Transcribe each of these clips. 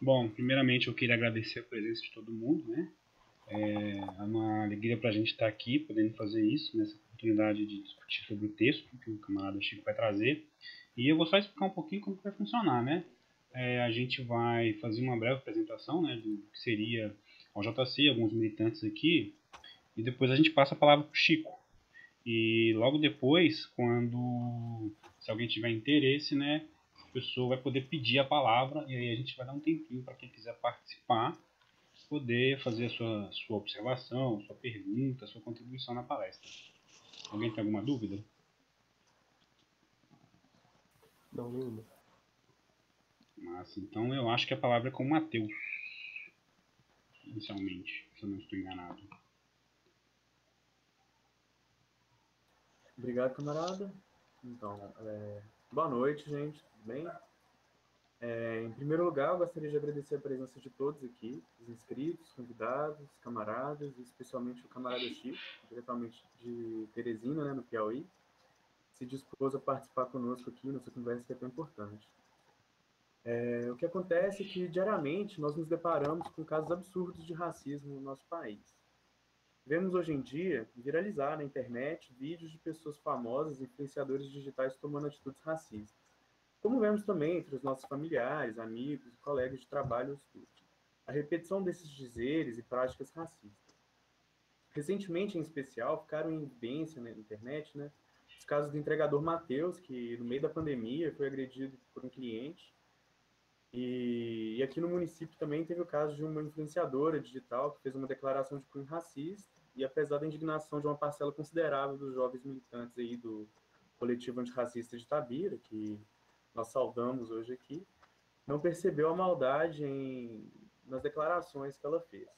Bom, primeiramente eu queria agradecer a presença de todo mundo, né? É uma alegria para a gente estar aqui, podendo fazer isso, nessa oportunidade de discutir sobre o texto que o camarada Chico vai trazer. E eu vou só explicar um pouquinho como vai funcionar, né? A gente vai fazer uma breve apresentação, né, do que seria o JC, alguns militantes aqui, e depois a gente passa a palavra para o Chico. E logo depois, se alguém tiver interesse, né, a pessoa vai poder pedir a palavra e aí a gente vai dar um tempinho para quem quiser participar, poder fazer a sua observação, sua pergunta, sua contribuição na palestra. Alguém tem alguma dúvida? Não, nenhuma. Mas então eu acho que a palavra é com o Matheus, inicialmente, se eu não estou enganado. Obrigado, camarada. Então, boa noite, gente. Tudo bem? Em primeiro lugar, eu gostaria de agradecer a presença de todos aqui, os inscritos, convidados, camaradas, e especialmente o camarada Chico, diretamente de Teresina, né, no Piauí, se dispôs a participar conosco aqui nessa conversa que é tão importante. O que acontece é que, diariamente, nós nos deparamos com casos absurdos de racismo no nosso país. Vemos hoje em dia viralizar na internet vídeos de pessoas famosas, influenciadores digitais tomando atitudes racistas. Como vemos também entre os nossos familiares, amigos e colegas de trabalho ou estudo. A repetição desses dizeres e práticas racistas. Recentemente, em especial, ficaram em evidência na internet, né, os casos do entregador Matheus, que no meio da pandemia foi agredido por um cliente. E aqui no município também teve o caso de uma influenciadora digital que fez uma declaração de cunho racista e apesar da indignação de uma parcela considerável dos jovens militantes aí do coletivo antirracista de Itabira, que nós saudamos hoje aqui, não percebeu a maldade nas declarações que ela fez.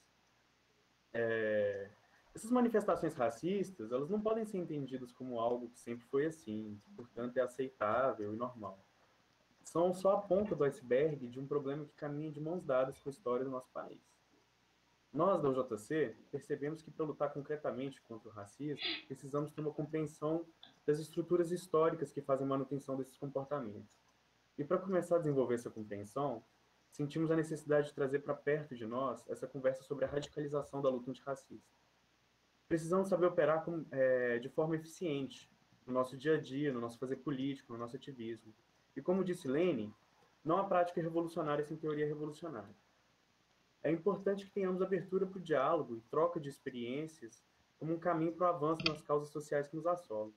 Essas manifestações racistas, elas não podem ser entendidas como algo que sempre foi assim, que, portanto, é aceitável e normal. São só a ponta do iceberg de um problema que caminha de mãos dadas com a história do nosso país. Nós, da UJC, percebemos que para lutar concretamente contra o racismo, precisamos ter uma compreensão das estruturas históricas que fazem manutenção desses comportamentos. E para começar a desenvolver essa compreensão, sentimos a necessidade de trazer para perto de nós essa conversa sobre a radicalização da luta antirracista. Precisamos saber operar de forma eficiente no nosso dia a dia, no nosso fazer político, no nosso ativismo. E como disse Lenin, não há prática revolucionária sem teoria revolucionária. É importante que tenhamos abertura para o diálogo e troca de experiências como um caminho para o avanço nas causas sociais que nos assolam.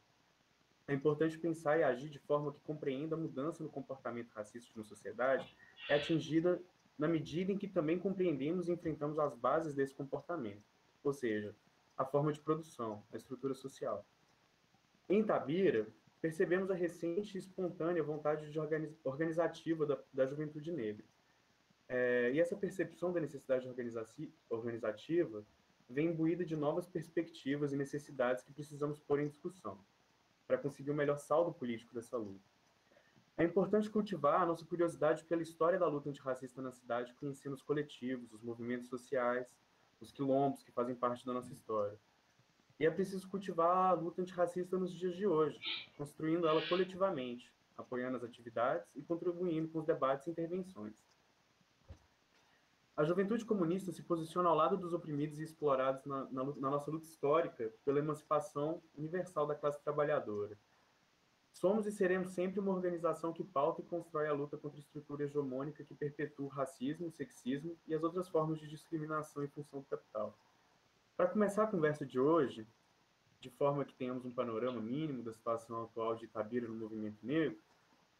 É importante pensar e agir de forma que compreenda a mudança no comportamento racista de uma sociedade é atingida na medida em que também compreendemos e enfrentamos as bases desse comportamento, ou seja, a forma de produção, a estrutura social. Em Itabira, percebemos a recente e espontânea vontade organizativa da juventude negra. E essa percepção da necessidade organizativa vem imbuída de novas perspectivas e necessidades que precisamos pôr em discussão para conseguir o melhor saldo político dessa luta. É importante cultivar a nossa curiosidade pela história da luta antirracista na cidade, conhecendo os coletivos, os movimentos sociais, os quilombos que fazem parte da nossa história. E é preciso cultivar a luta antirracista nos dias de hoje, construindo ela coletivamente, apoiando as atividades e contribuindo com os debates e intervenções. A juventude comunista se posiciona ao lado dos oprimidos e explorados na nossa luta histórica pela emancipação universal da classe trabalhadora. Somos e seremos sempre uma organização que pauta e constrói a luta contra a estrutura hegemônica que perpetua o racismo, o sexismo e as outras formas de discriminação em função do capital. Para começar a conversa de hoje, de forma que tenhamos um panorama mínimo da situação atual de Itabira no movimento negro,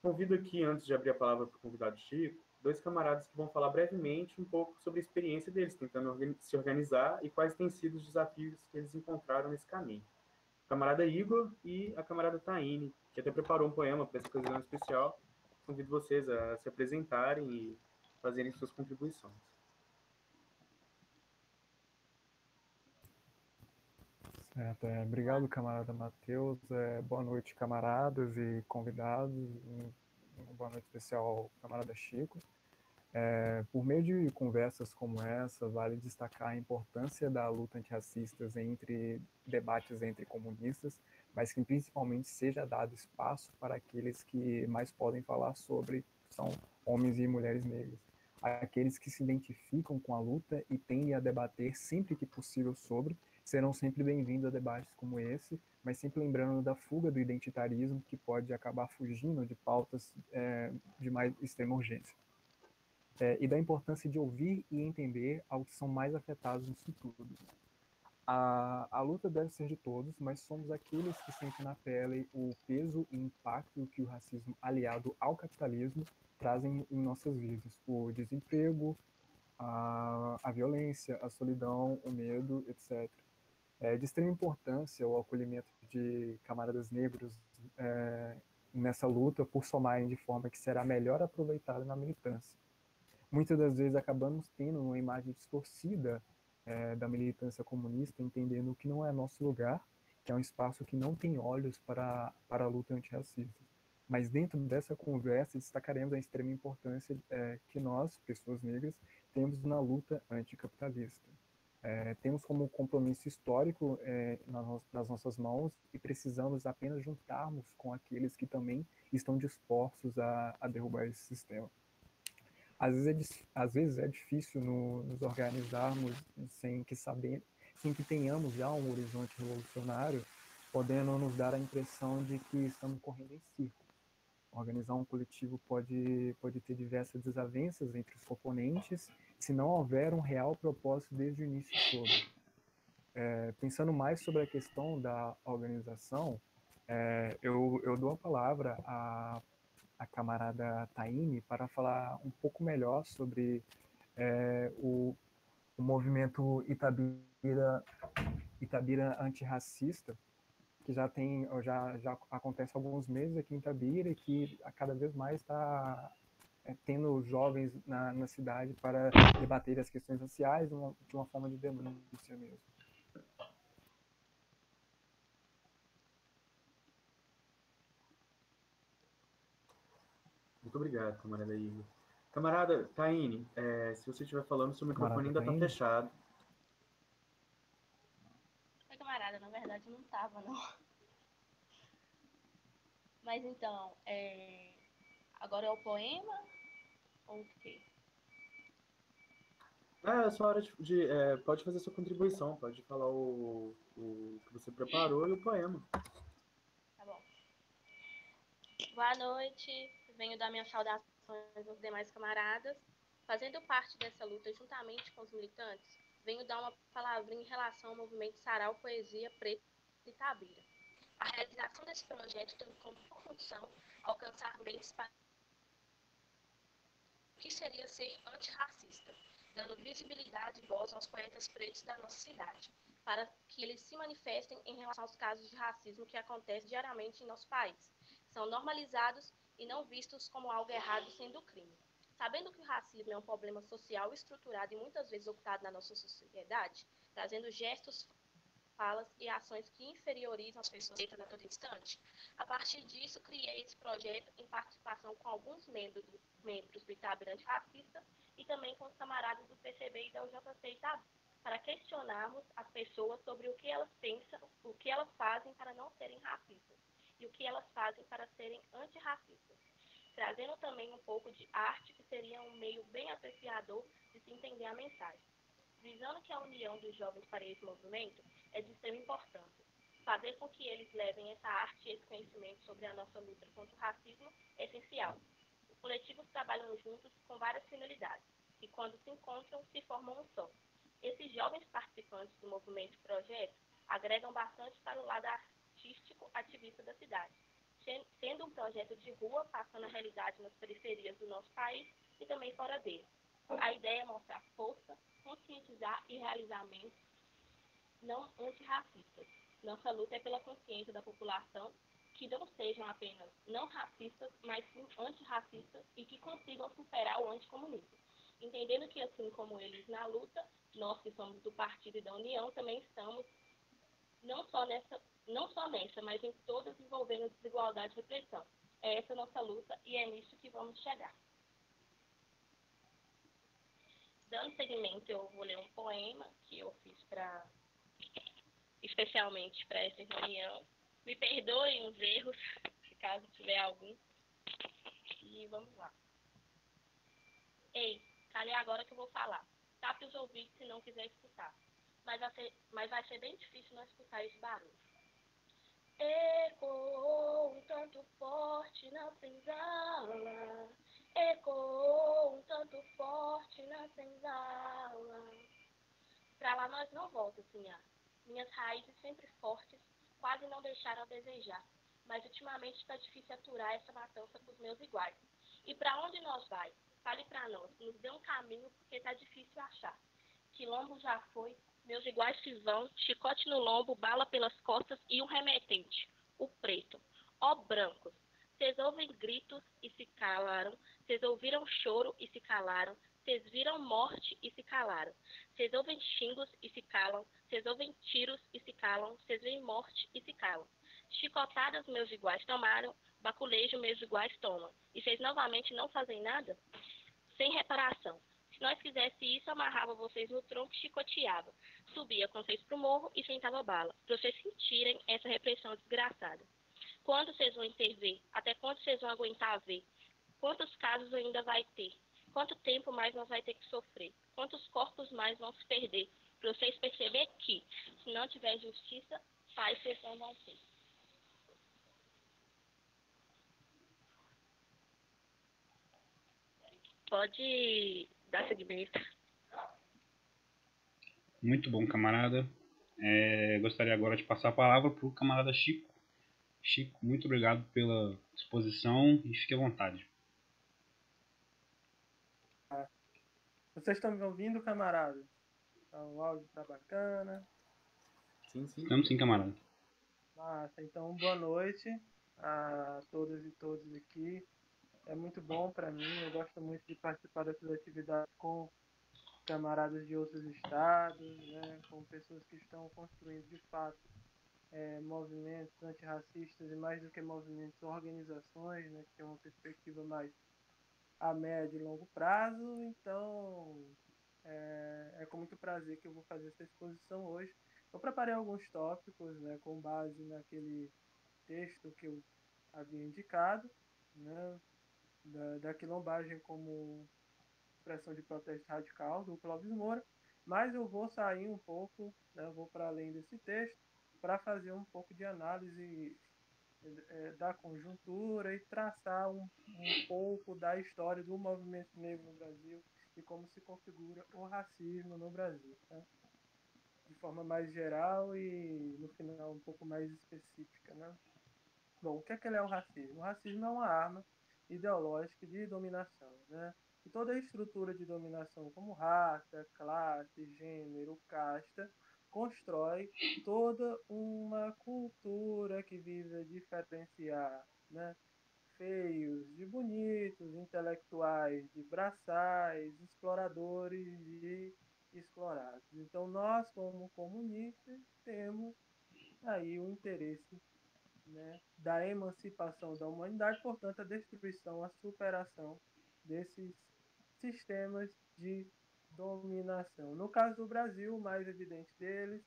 convido aqui, antes de abrir a palavra para o convidado Chico, dois camaradas que vão falar brevemente um pouco sobre a experiência deles, tentando se organizar e quais têm sido os desafios que eles encontraram nesse caminho. O camarada Igor e a camarada Taine, que até preparou um poema para essa ocasião especial. Convido vocês a se apresentarem e fazerem suas contribuições. Certo, obrigado, camarada Matheus. Boa noite, camaradas e convidados. Uma boa noite especial ao camarada Chico. Por meio de conversas como essa, vale destacar a importância da luta antirracistas entre debates entre comunistas, mas que principalmente seja dado espaço para aqueles que mais podem falar sobre, são homens e mulheres negras. Aqueles que se identificam com a luta e tendem a debater sempre que possível sobre, serão sempre bem-vindos a debates como esse, mas sempre lembrando da fuga do identitarismo que pode acabar fugindo de pautas de mais extrema urgência. E da importância de ouvir e entender aos que são mais afetados nisso tudo. A luta deve ser de todos, mas somos aqueles que sentem na pele o peso e impacto que o racismo aliado ao capitalismo trazem em nossas vidas. O desemprego, a violência, a solidão, o medo, etc. É de extrema importância o acolhimento de camaradas negros nessa luta por somarem de forma que será melhor aproveitada na militância. Muitas das vezes acabamos tendo uma imagem distorcida da militância comunista, entendendo que não é nosso lugar, que é um espaço que não tem olhos para a luta antirracista. Mas dentro dessa conversa destacaremos a extrema importância que nós, pessoas negras, temos na luta anticapitalista. Temos como compromisso histórico nas nossas mãos e precisamos apenas juntarmos com aqueles que também estão dispostos a derrubar esse sistema. Às vezes é difícil nos organizarmos sem que tenhamos já um horizonte revolucionário, podendo nos dar a impressão de que estamos correndo em círculo. Organizar um coletivo pode ter diversas desavenças entre os componentes, se não houver um real propósito desde o início todo. Pensando mais sobre a questão da organização, eu dou a palavra a camarada Taine para falar um pouco melhor sobre o movimento Itabira antirracista, que já acontece há alguns meses aqui em Itabira e que a cada vez mais está tendo jovens na cidade para debater as questões raciais de uma forma de denúncia mesmo. Muito obrigado, camarada Igor. Camarada Taine, se você estiver falando, seu microfone ainda está fechado. Oi, camarada, na verdade não estava, não. Mas então, agora é o poema ou o quê? É só hora pode fazer sua contribuição, pode falar o que você preparou e o poema. Tá bom. Boa noite, venho dar minhas saudações aos demais camaradas. Fazendo parte dessa luta juntamente com os militantes, venho dar uma palavrinha em relação ao movimento Sarau Poesia Preta de Itabira. A realização desse projeto tem como função alcançar meios para o que seria ser antirracista, dando visibilidade e voz aos poetas pretos da nossa cidade, para que eles se manifestem em relação aos casos de racismo que acontecem diariamente em nosso país. São normalizados e não vistos como algo errado sendo crime. Sabendo que o racismo é um problema social estruturado e muitas vezes ocultado na nossa sociedade, trazendo gestos, falas e ações que inferiorizam as pessoas da toda instante. A partir disso, criei esse projeto em participação com alguns membros do Itabira Antirracista e também com os camaradas do PCB e da UJC Itabira, para questionarmos as pessoas sobre o que elas pensam, o que elas fazem para não serem racistas e o que elas fazem para serem antirracistas, trazendo também um pouco de arte, que seria um meio bem apreciador de se entender a mensagem. Visando que a união dos jovens para esse movimento é de extrema importância. Fazer com que eles levem essa arte e esse conhecimento sobre a nossa luta contra o racismo é essencial. Os coletivos trabalham juntos com várias finalidades e, quando se encontram, se formam um só. Esses jovens participantes do movimento projeto agregam bastante para o lado artístico ativista da cidade, sendo um projeto de rua passando a realidade nas periferias do nosso país e também fora dele. A ideia é mostrar força, conscientizar e realizamentos não antirracistas. Nossa luta é pela consciência da população que não sejam apenas não racistas, mas sim antirracistas e que consigam superar o anticomunismo. Entendendo que, assim como eles na luta, nós que somos do Partido e da União também estamos não só nessa, mas em todas envolvendo desigualdade e repressão. É essa a nossa luta e é nisso que vamos chegar. Dando seguimento, eu vou ler um poema que eu fiz especialmente para essa reunião. Me perdoem os erros, se caso tiver algum. E vamos lá. Ei, Cale agora que eu vou falar. Tape os ouvidos se não quiser escutar. Mas vai ser bem difícil não escutar esse barulho. Ecoou um tanto forte na senzala. Ecoou um tanto forte na senzala. Pra lá nós não volta, Sinhá. Minhas raízes sempre fortes quase não deixaram a desejar. Mas ultimamente está difícil aturar essa matança com os meus iguais. E para onde nós vai? Fale para nós, nos dê um caminho porque está difícil achar. Quilombo já foi, meus iguais se vão, chicote no lombo, bala pelas costas e um remetente, o preto. Ó brancos, vocês ouvem gritos e se calaram, vocês ouviram choro e se calaram, vocês viram morte e se calaram, vocês ouvem xingos e se calam, vocês ouvem tiros e se calam, vocês veem morte e se calam. Chicotadas meus iguais tomaram, baculejo meus iguais tomam. E vocês novamente não fazem nada? Sem reparação. Se nós fizesse isso, amarrava vocês no tronco e chicoteava. Subia com vocês pro morro e sentava bala, para vocês sentirem essa repressão desgraçada. Quando vocês vão intervir? Até quando vocês vão aguentar ver? Quantos casos ainda vai ter? Quanto tempo mais nós vai ter que sofrer? Quantos corpos mais vão se perder? Para vocês perceberem que, se não tiver justiça, paz vocês não vão ter. Pode dar seguimento. Muito bom, camarada. Gostaria agora de passar a palavra para o camarada Chico. Chico, muito obrigado pela exposição e fique à vontade. Vocês estão me ouvindo, camarada? O áudio tá bacana. Sim, sim. Estamos sim, camarada. Massa. Então, boa noite a todas e todos aqui. É muito bom para mim. Eu gosto muito de participar dessas atividades com camaradas de outros estados, né, com pessoas que estão construindo de fato movimentos antirracistas e mais do que movimentos, organizações, né, que tem uma perspectiva mais a médio e longo prazo. Então, é com muito prazer que eu vou fazer essa exposição hoje. Eu preparei alguns tópicos, né, com base naquele texto que eu havia indicado, né, da quilombagem como expressão de protesto radical, do Clóvis Moura, mas eu vou sair um pouco, né, eu vou para além desse texto, para fazer um pouco de análise da conjuntura e traçar um pouco da história do movimento negro no Brasil e como se configura o racismo no Brasil, tá? De forma mais geral e, no final, um pouco mais específica, né? Bom, o que é o racismo? O racismo é uma arma ideológica de dominação, né? E toda a estrutura de dominação, como raça, classe, gênero, casta, constrói toda uma cultura que visa diferenciar, né, feios de bonitos, intelectuais de braçais, exploradores de explorados. Então, nós, como comunistas, temos aí o interesse, né, da emancipação da humanidade, portanto, a destruição, a superação desses sistemas de dominação. No caso do Brasil, o mais evidente deles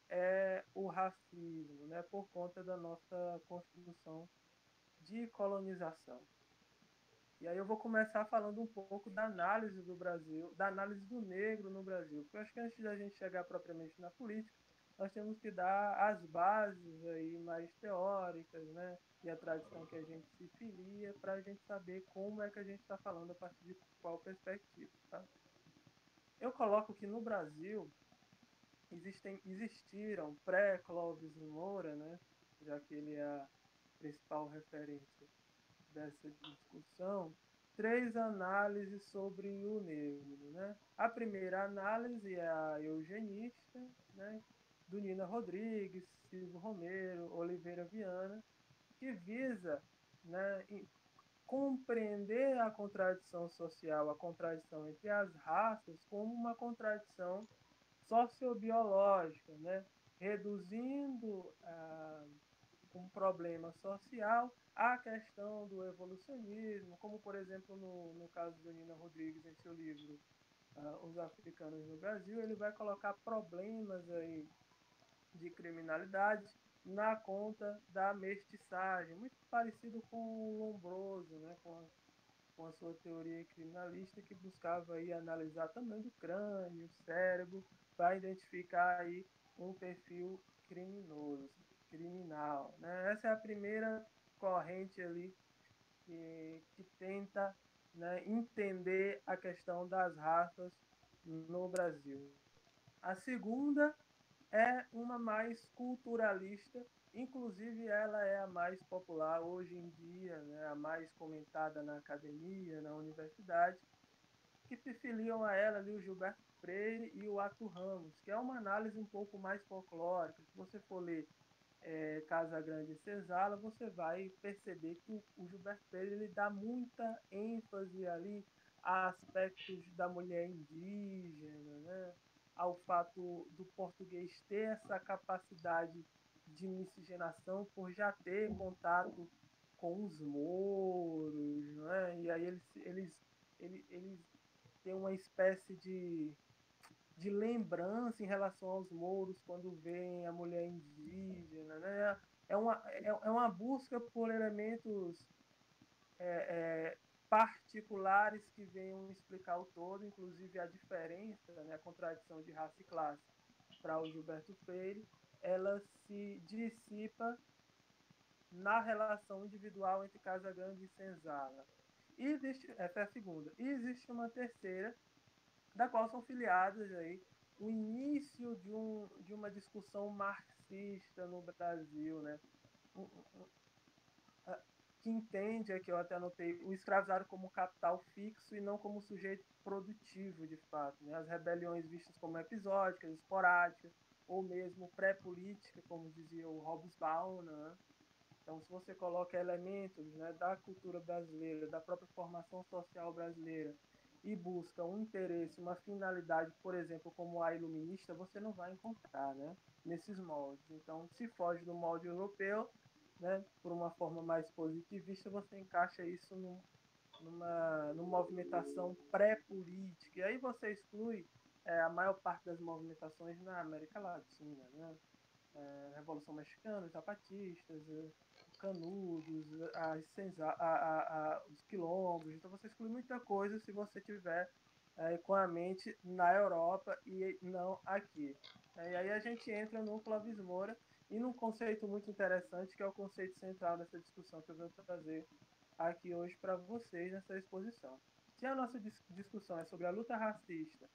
é o racismo, né, por conta da nossa construção de colonização. E aí eu vou começar falando um pouco da análise do Brasil, da análise do negro no Brasil, porque eu acho que antes da gente chegar propriamente na política, nós temos que dar as bases aí mais teóricas, né? E a tradição que a gente se filia para a gente saber como é que a gente está falando a partir de qual perspectiva, tá? Eu coloco que no Brasil existiram pré-Clóvis Moura, né? Já que ele é a principal referência dessa discussão, três análises sobre o negro, né? A primeira análise é a eugenista, né, do Nina Rodrigues, Silvio Romero, Oliveira Viana, que visa, né, compreender a contradição social, a contradição entre as raças, como uma contradição sociobiológica, né, reduzindo um problema social à questão do evolucionismo, como, por exemplo, no caso do Nina Rodrigues, em seu livro Os Africanos no Brasil, ele vai colocar problemas aí de criminalidade na conta da mestiçagem, muito parecido com o Lombroso, né, com com a sua teoria criminalista, que buscava aí analisar também do crânio, cérebro, para identificar aí um perfil criminoso, criminal, né? Essa é a primeira corrente ali que tenta, né, entender a questão das raças no Brasil. A segunda é uma mais culturalista, inclusive ela é a mais popular hoje em dia, né, a mais comentada na academia, na universidade, que se filiam a ela ali o Gilberto Freire e o Arthur Ramos, que é uma análise um pouco mais folclórica. Se você for ler Casagrande e Senzala, você vai perceber que o Gilberto Freire ele dá muita ênfase ali a aspectos da mulher indígena, né? Ao fato do português ter essa capacidade de miscigenação por já ter contato com os mouros, né? E aí eles têm uma espécie de lembrança em relação aos mouros quando veem a mulher indígena, né? É uma busca por elementos particulares que venham explicar o todo, inclusive a diferença, né, a contradição de raça e classe para o Gilberto Freire, ela se dissipa na relação individual entre Casagrande e Senzala. E existe, essa é a segunda. E existe uma terceira, da qual são filiadas aí o início de uma discussão marxista no Brasil, né? Que entende, aqui eu até anotei, o escravizado como capital fixo e não como sujeito produtivo, de fato. Né? As rebeliões vistas como episódicas, esporádicas, ou mesmo pré-política, como dizia o Hobsbawm, né? Então, se você coloca elementos, né, da cultura brasileira, da própria formação social brasileira, e busca um interesse, uma finalidade, por exemplo, como a iluminista, você não vai encontrar, né, nesses moldes. Então, se foge do molde europeu, né, por uma forma mais positivista, você encaixa isso numa movimentação pré-política. E aí você exclui a maior parte das movimentações na América Latina, né? Revolução Mexicana, os zapatistas, canudos, os quilombos. Então você exclui muita coisa se você tiver com a mente na Europa e não aqui. E aí a gente entra no Clóvis Moura e num conceito muito interessante, que é o conceito central dessa discussão que eu vou trazer aqui hoje para vocês nessa exposição. Se a nossa discussão é sobre a luta racista,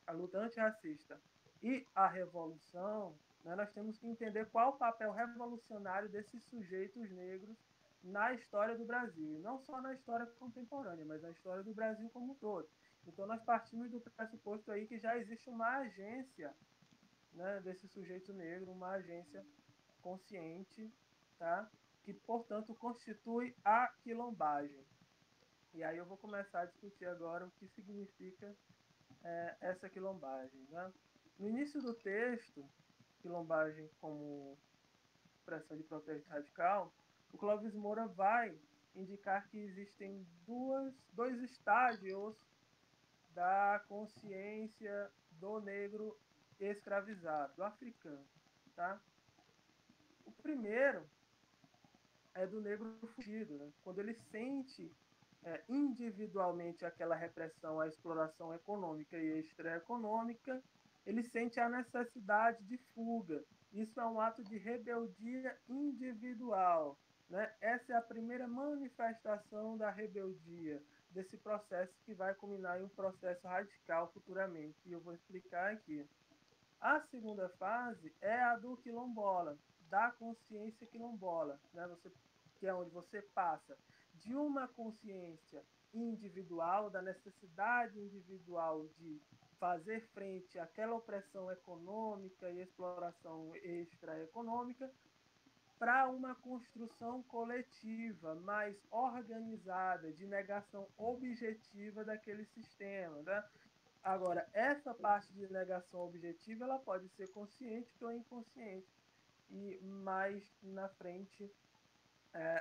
a luta antirracista e a revolução, né, nós temos que entender qual o papel revolucionário desses sujeitos negros na história do Brasil, e não só na história contemporânea, mas na história do Brasil como um todo. Então nós partimos do pressuposto aí que já existe uma agência, né, desse sujeito negro, uma agência consciente, tá? Que, portanto, constitui a quilombagem. E aí eu vou começar a discutir agora o que significa essa quilombagem. Né? No início do texto, quilombagem como expressão de protesto radical, o Clóvis Moura vai indicar que existem dois estágios da consciência do negro escravizado, do africano. Tá? O primeiro é do negro fugido, né? Quando ele sente individualmente aquela repressão à exploração econômica e extraeconômica, ele sente a necessidade de fuga. Isso é um ato de rebeldia individual. Né? Essa é a primeira manifestação da rebeldia, desse processo que vai culminar em um processo radical futuramente, e eu vou explicar aqui. A segunda fase é a do quilombola, da consciência quilombola, né? Que é onde você passa de uma consciência individual, da necessidade individual de fazer frente àquela opressão econômica e exploração extraeconômica, para uma construção coletiva mais organizada, de negação objetiva daquele sistema. Né? Agora, essa parte de negação objetiva ela pode ser consciente ou inconsciente. E mais na frente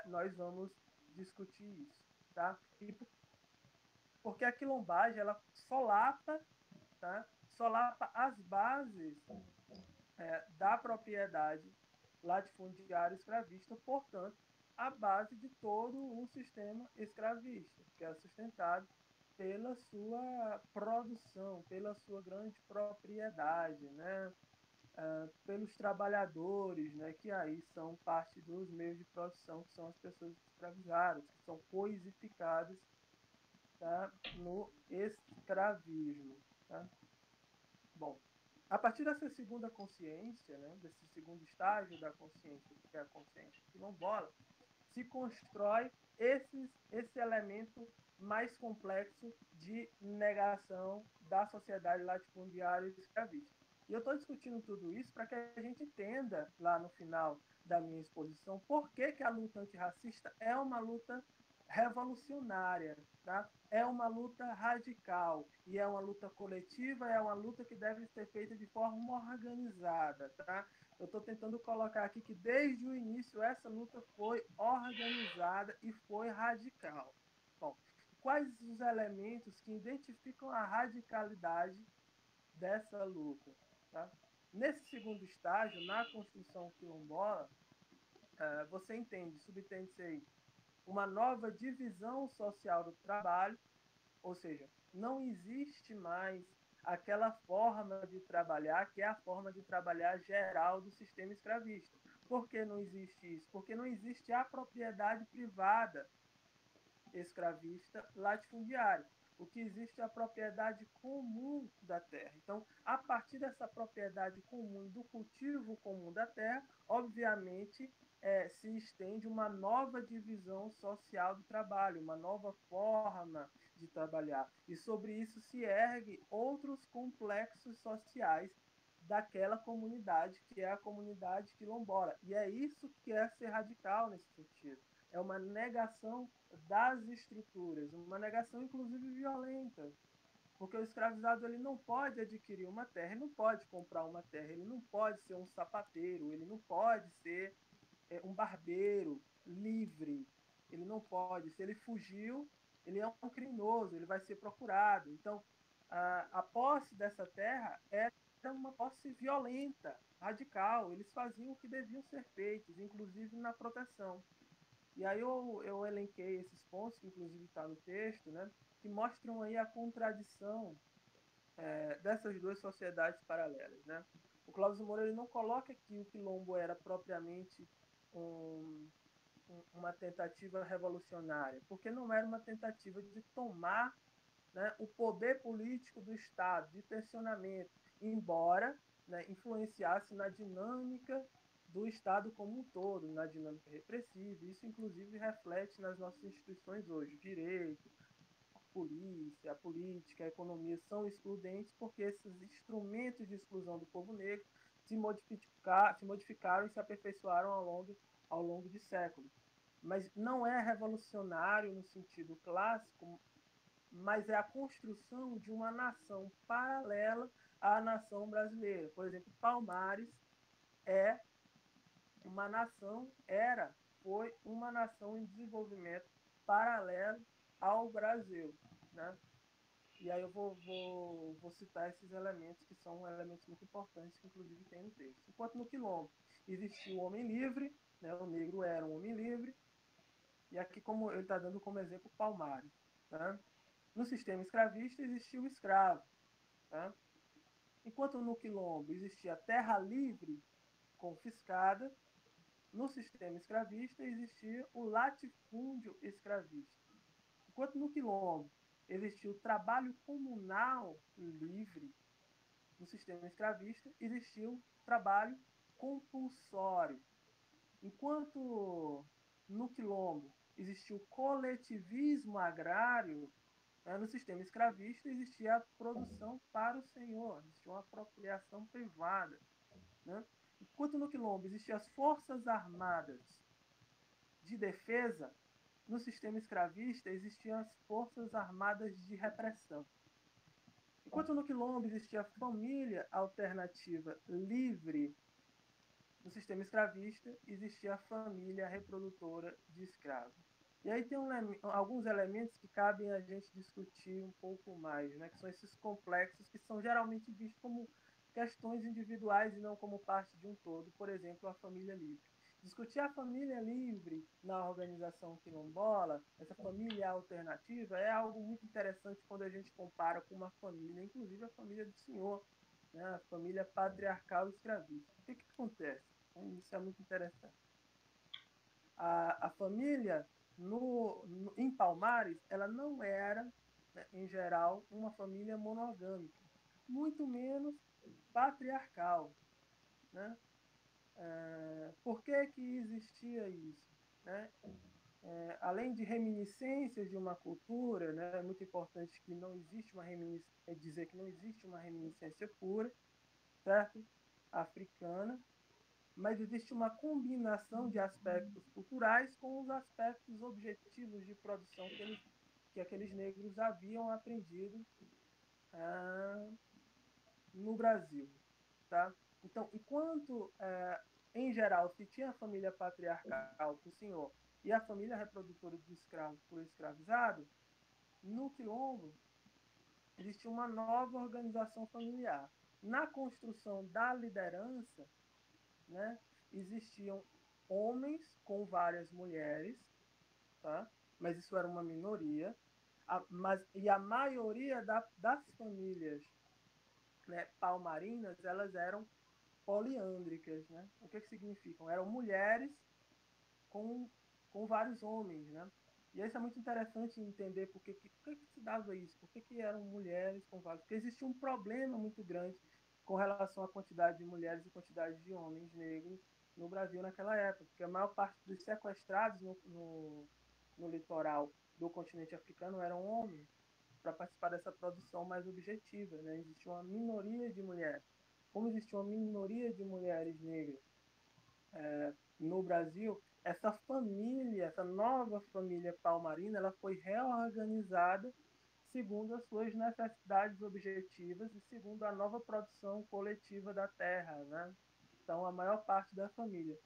nós vamos discutir isso. Tá? Porque a quilombagem ela solapa, tá? Solapa as bases da propriedade latifundiária escravista, portanto, a base de todo um sistema escravista, que é sustentado pela sua produção, pela sua grande propriedade, né? Pelos trabalhadores, né? Que aí são parte dos meios de produção, que são as pessoas escravizadas, que são coisificadas, tá? No escravismo. Tá? Bom, a partir dessa segunda consciência, né? Desse segundo estágio da consciência, que é a consciência quilombola, se constrói esse elemento mais complexo de negação da sociedade latifundiária e escravista. E eu estou discutindo tudo isso para que a gente entenda, lá no final da minha exposição, por que a luta antirracista é uma luta revolucionária, tá? É uma luta radical, e é uma luta coletiva, é uma luta que deve ser feita de forma organizada. Tá? Eu estou tentando colocar aqui que, desde o início, essa luta foi organizada e foi radical. Bom, quais os elementos que identificam a radicalidade dessa luta? Tá? Nesse segundo estágio, na construção quilombola, você entende, subtende-se aí, uma nova divisão social do trabalho, ou seja, não existe mais aquela forma de trabalhar que é a forma de trabalhar geral do sistema escravista. Por que não existe isso? Porque não existe a propriedade privada escravista latifundiária. O que existe é a propriedade comum da terra. Então, a partir dessa propriedade comum, do cultivo comum da terra, obviamente, se estende uma nova divisão social do trabalho, uma nova forma de trabalhar. E sobre isso se ergue outros complexos sociais daquela comunidade, que é a comunidade quilombola. E é isso que é ser radical nesse sentido. É uma negação das estruturas, uma negação inclusive violenta, porque o escravizado ele não pode adquirir uma terra, ele não pode comprar uma terra, ele não pode ser um sapateiro, ele não pode ser um barbeiro livre, ele não pode. Se ele fugiu, ele é um criminoso, ele vai ser procurado. Então, a posse dessa terra era uma posse violenta, radical. Eles faziam o que deviam ser feitos, inclusive na proteção. E aí eu elenquei esses pontos, que inclusive está no texto, né, que mostram aí a contradição dessas duas sociedades paralelas. Né? O Cláudio Moura ele não coloca que o quilombo era propriamente um, uma tentativa revolucionária, porque não era uma tentativa de tomar, né, o poder político do Estado, de tensionamento, embora, né, influenciasse na dinâmica do Estado como um todo, na dinâmica repressiva. Isso, inclusive, reflete nas nossas instituições hoje. O direito, a polícia, a política, a economia são excludentes porque esses instrumentos de exclusão do povo negro se modificaram e se aperfeiçoaram ao longo de séculos. Mas não é revolucionário no sentido clássico, mas é a construção de uma nação paralela à nação brasileira. Por exemplo, Palmares é uma nação, foi uma nação em desenvolvimento paralelo ao Brasil. Né? E aí eu vou citar esses elementos, que são elementos muito importantes, que inclusive tem no texto. Enquanto no Quilombo existia o homem livre, né? O negro era um homem livre, e aqui como ele está dando como exemplo Palmares. Tá? No sistema escravista existia o escravo. Tá? Enquanto no Quilombo existia terra livre confiscada, no sistema escravista existia o latifúndio escravista. Enquanto no Quilombo existia o trabalho comunal livre, no sistema escravista existia o trabalho compulsório. Enquanto no Quilombo existia o coletivismo agrário, no sistema escravista existia a produção para o senhor, existia uma apropriação privada. Né? Enquanto no Quilombo existiam as forças armadas de defesa, no sistema escravista existiam as forças armadas de repressão. Enquanto no Quilombo existia a família alternativa livre, no sistema escravista existia a família reprodutora de escravos. E aí tem alguns elementos que cabem a gente discutir um pouco mais, né? Que são esses complexos que são geralmente vistos como questões individuais e não como parte de um todo. Por exemplo, a família livre. Discutir a família livre na organização quilombola, essa família alternativa, é algo muito interessante quando a gente compara com uma família, inclusive a família do senhor, né? A família patriarcal escravista. O que acontece? Isso é muito interessante. A família em Palmares, ela não era, né, em geral, uma família monogâmica, muito menos patriarcal, né? Por que existia isso, né? Além de reminiscências de uma cultura, né, é muito importante que não existe uma dizer que não existe uma reminiscência pura, certo? Africana, mas existe uma combinação de aspectos culturais com os aspectos objetivos de produção que aqueles negros haviam aprendido ah, no Brasil, tá? Então, enquanto em geral se tinha a família patriarcal, o senhor, e a família reprodutora de escravos por escravizado, no quilombo existia uma nova organização familiar. Na construção da liderança, né, existiam homens com várias mulheres, tá? Mas isso era uma minoria. E a maioria das famílias, né, palmarinas, elas eram poliândricas, né? O que significam? Eram mulheres com, com vários homens, né? E isso é muito interessante entender por que se dava isso, por que eram mulheres com vários... Porque existia um problema muito grande com relação à quantidade de mulheres e quantidade de homens negros no Brasil naquela época, porque a maior parte dos sequestrados no litoral do continente africano eram homens para participar dessa produção mais objetiva, né? Existia uma minoria de mulheres. Como existia uma minoria de mulheres negras no Brasil, essa família, essa nova família palmarina, ela foi reorganizada segundo as suas necessidades objetivas e segundo a nova produção coletiva da terra, né? Então, a maior parte da família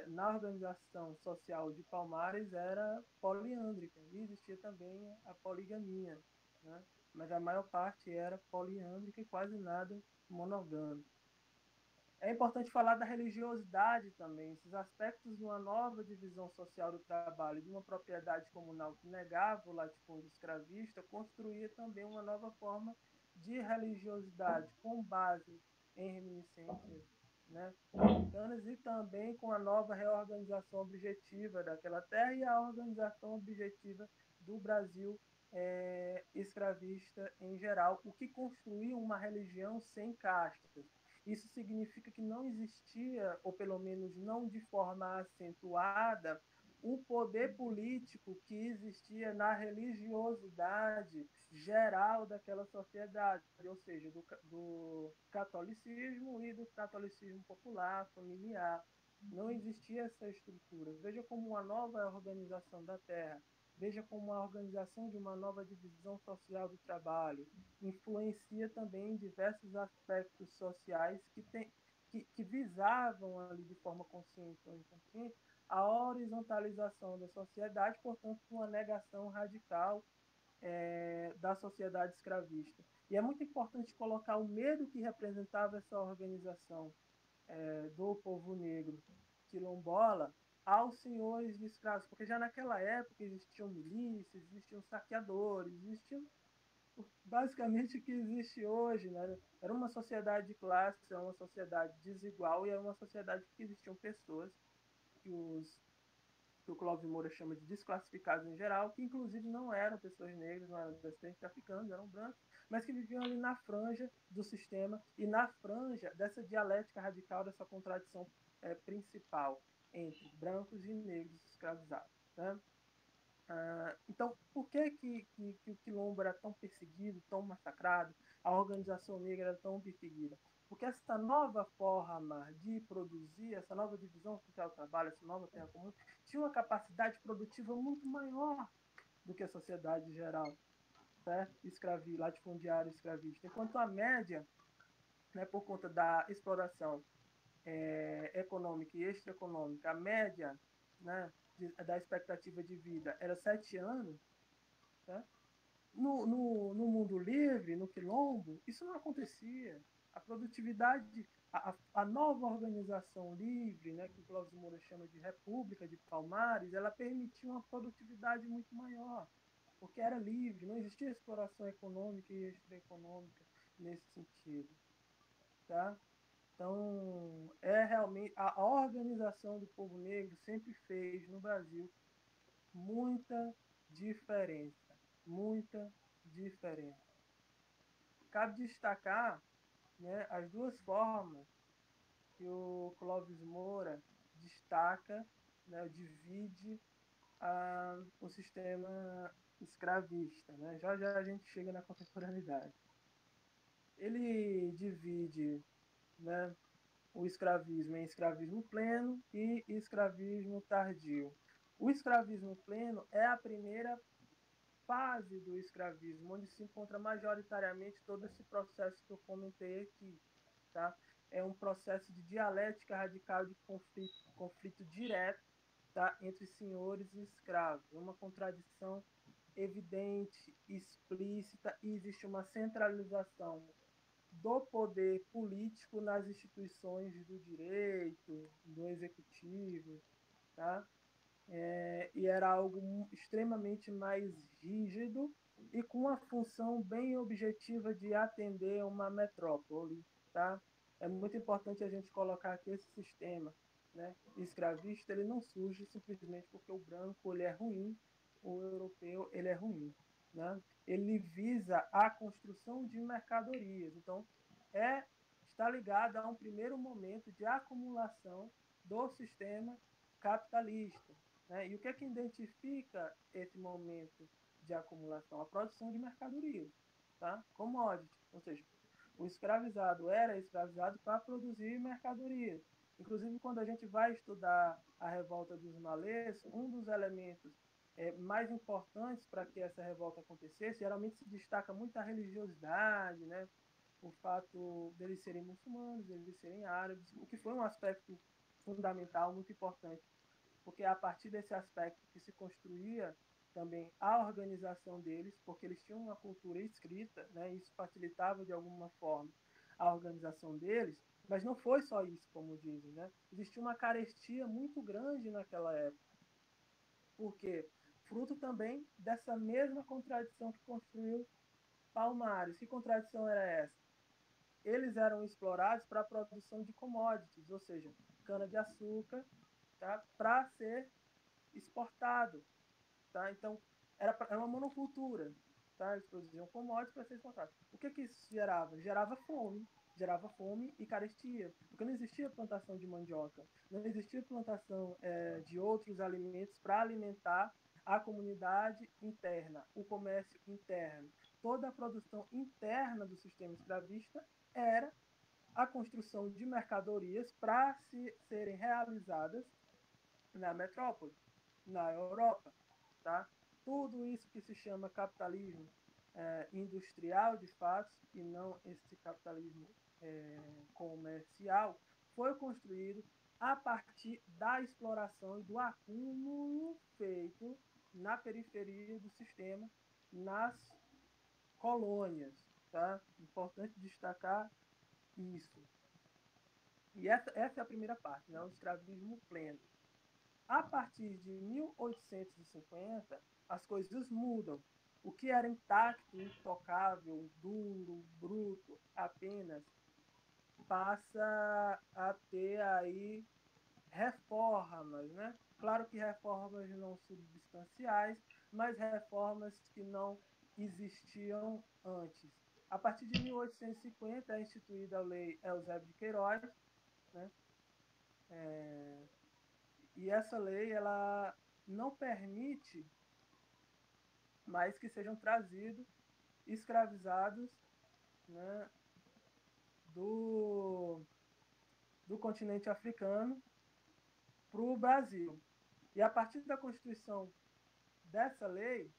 na organização social de Palmares era poliândrica e existia também a poligamia, né? Mas a maior parte era poliândrica e quase nada monogâmica. É importante falar da religiosidade também, esses aspectos de uma nova divisão social do trabalho, de uma propriedade comunal que negava o latifúndio escravista, construía também uma nova forma de religiosidade com base em reminiscências, né, africanas e também com a nova reorganização objetiva daquela terra e a organização objetiva do Brasil escravista em geral, o que construía uma religião sem castas. Isso significa que não existia, ou pelo menos não de forma acentuada, o poder político que existia na religiosidade geral daquela sociedade, ou seja, do catolicismo e do catolicismo popular, familiar. Não existia essa estrutura. Veja como uma nova organização da terra, veja como a organização de uma nova divisão social do trabalho influencia também diversos aspectos sociais que visavam ali de forma consciente ou inconsciente a horizontalização da sociedade, portanto, uma negação radical da sociedade escravista. E é muito importante colocar o medo que representava essa organização do povo negro quilombola aos senhores de escravos, porque já naquela época existiam milícias, existiam saqueadores, existiam basicamente o que existe hoje, né? Era uma sociedade de classe, era uma sociedade desigual e era uma sociedade que existiam pessoas que que o Clóvis Moura chama de desclassificados em geral, que inclusive não eram pessoas negras, não eram descendentes africanos, eram brancos, mas que viviam ali na franja do sistema e na franja dessa dialética radical, dessa contradição principal entre brancos e negros escravizados, né? Então, por que o quilombo era tão perseguido, tão massacrado, a organização negra era tão perseguida? Porque essa nova forma de produzir, essa nova divisão social do trabalho, essa nova terra comum, tinha uma capacidade produtiva muito maior do que a sociedade geral, certo? Latifundiária escravista. Enquanto a média, né, por conta da exploração econômica e extraeconômica, a média, né, da expectativa de vida era 7 anos, tá? No mundo livre, no quilombo, isso não acontecia. A produtividade, a nova organização livre, né, que o Clóvis Moura chama de República de Palmares, ela permitiu uma produtividade muito maior, porque era livre, não existia exploração econômica e extraeconômica nesse sentido, tá? Então, é realmente a organização do povo negro sempre fez no Brasil muita diferença, muita diferença. Cabe destacar, né, as duas formas que o Clóvis Moura destaca, né, divide o sistema escravista. Né? Já já a gente chega na contemporaneidade. Ele divide, né, o escravismo em escravismo pleno e escravismo tardio. O escravismo pleno é a primeira fase do escravismo, onde se encontra majoritariamente todo esse processo que eu comentei aqui. Tá? É um processo de dialética radical de conflito direto, tá? Entre senhores e escravos. É uma contradição evidente, explícita, e existe uma centralização do poder político nas instituições do direito, do executivo, tá? E era algo extremamente mais rígido e com uma função bem objetiva de atender uma metrópole, tá? É muito importante a gente colocar aqui esse sistema, né? Escravista, ele não surge simplesmente porque o branco ele é ruim, o europeu ele é ruim, né? Ele visa a construção de mercadorias. Então, está ligado a um primeiro momento de acumulação do sistema capitalista, né? E o que é que identifica esse momento de acumulação? A produção de mercadorias, tá? Commodity, ou seja, o escravizado era escravizado para produzir mercadorias. Inclusive, quando a gente vai estudar a revolta dos malês, um dos elementos mais importantes para que essa revolta acontecesse, geralmente se destaca muito a religiosidade, né? O fato deles serem muçulmanos, deles serem árabes, o que foi um aspecto fundamental, muito importante, porque é a partir desse aspecto que se construía também a organização deles, porque eles tinham uma cultura escrita, né? Isso facilitava de alguma forma a organização deles, mas não foi só isso, como dizem, né? Existia uma carestia muito grande naquela época, porque fruto também dessa mesma contradição que construiu Palmares. Que contradição era essa? Eles eram explorados para a produção de commodities, ou seja, cana-de-açúcar, tá? Para ser exportado. Tá? Então, era uma monocultura. Tá? Eles produziam commodities para ser exportados. O que isso gerava? Gerava fome. Gerava fome e carestia. Porque não existia plantação de mandioca, não existia plantação de outros alimentos para alimentar a comunidade interna, o comércio interno. Toda a produção interna do sistema escravista era a construção de mercadorias para serem realizadas na metrópole, na Europa. Tá? Tudo isso que se chama capitalismo industrial, de fato, e não esse capitalismo comercial, foi construído a partir da exploração e do acúmulo feito na periferia do sistema, nas colônias. Tá? Importante destacar isso. E essa é a primeira parte, né? O escravismo pleno. A partir de 1850, as coisas mudam. O que era intacto, intocável, duro, bruto, apenas passa a ter aí reformas, né? Claro que reformas não substanciais, mas reformas que não existiam antes. A partir de 1850 é instituída a Lei Eusébio de Queiroz, né? E essa lei ela não permite mais que sejam trazidos escravizados, né, do, do continente africano para o Brasil. E a partir da constituição dessa lei,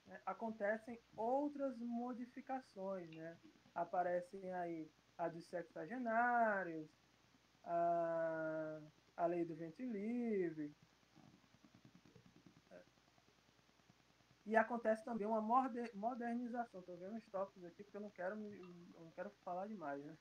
né, acontecem outras modificações. Né? Aparecem aí a dos sexagenários, a lei do ventre livre, E acontece também uma modernização. Estou vendo os tópicos aqui porque eu não quero falar demais, né?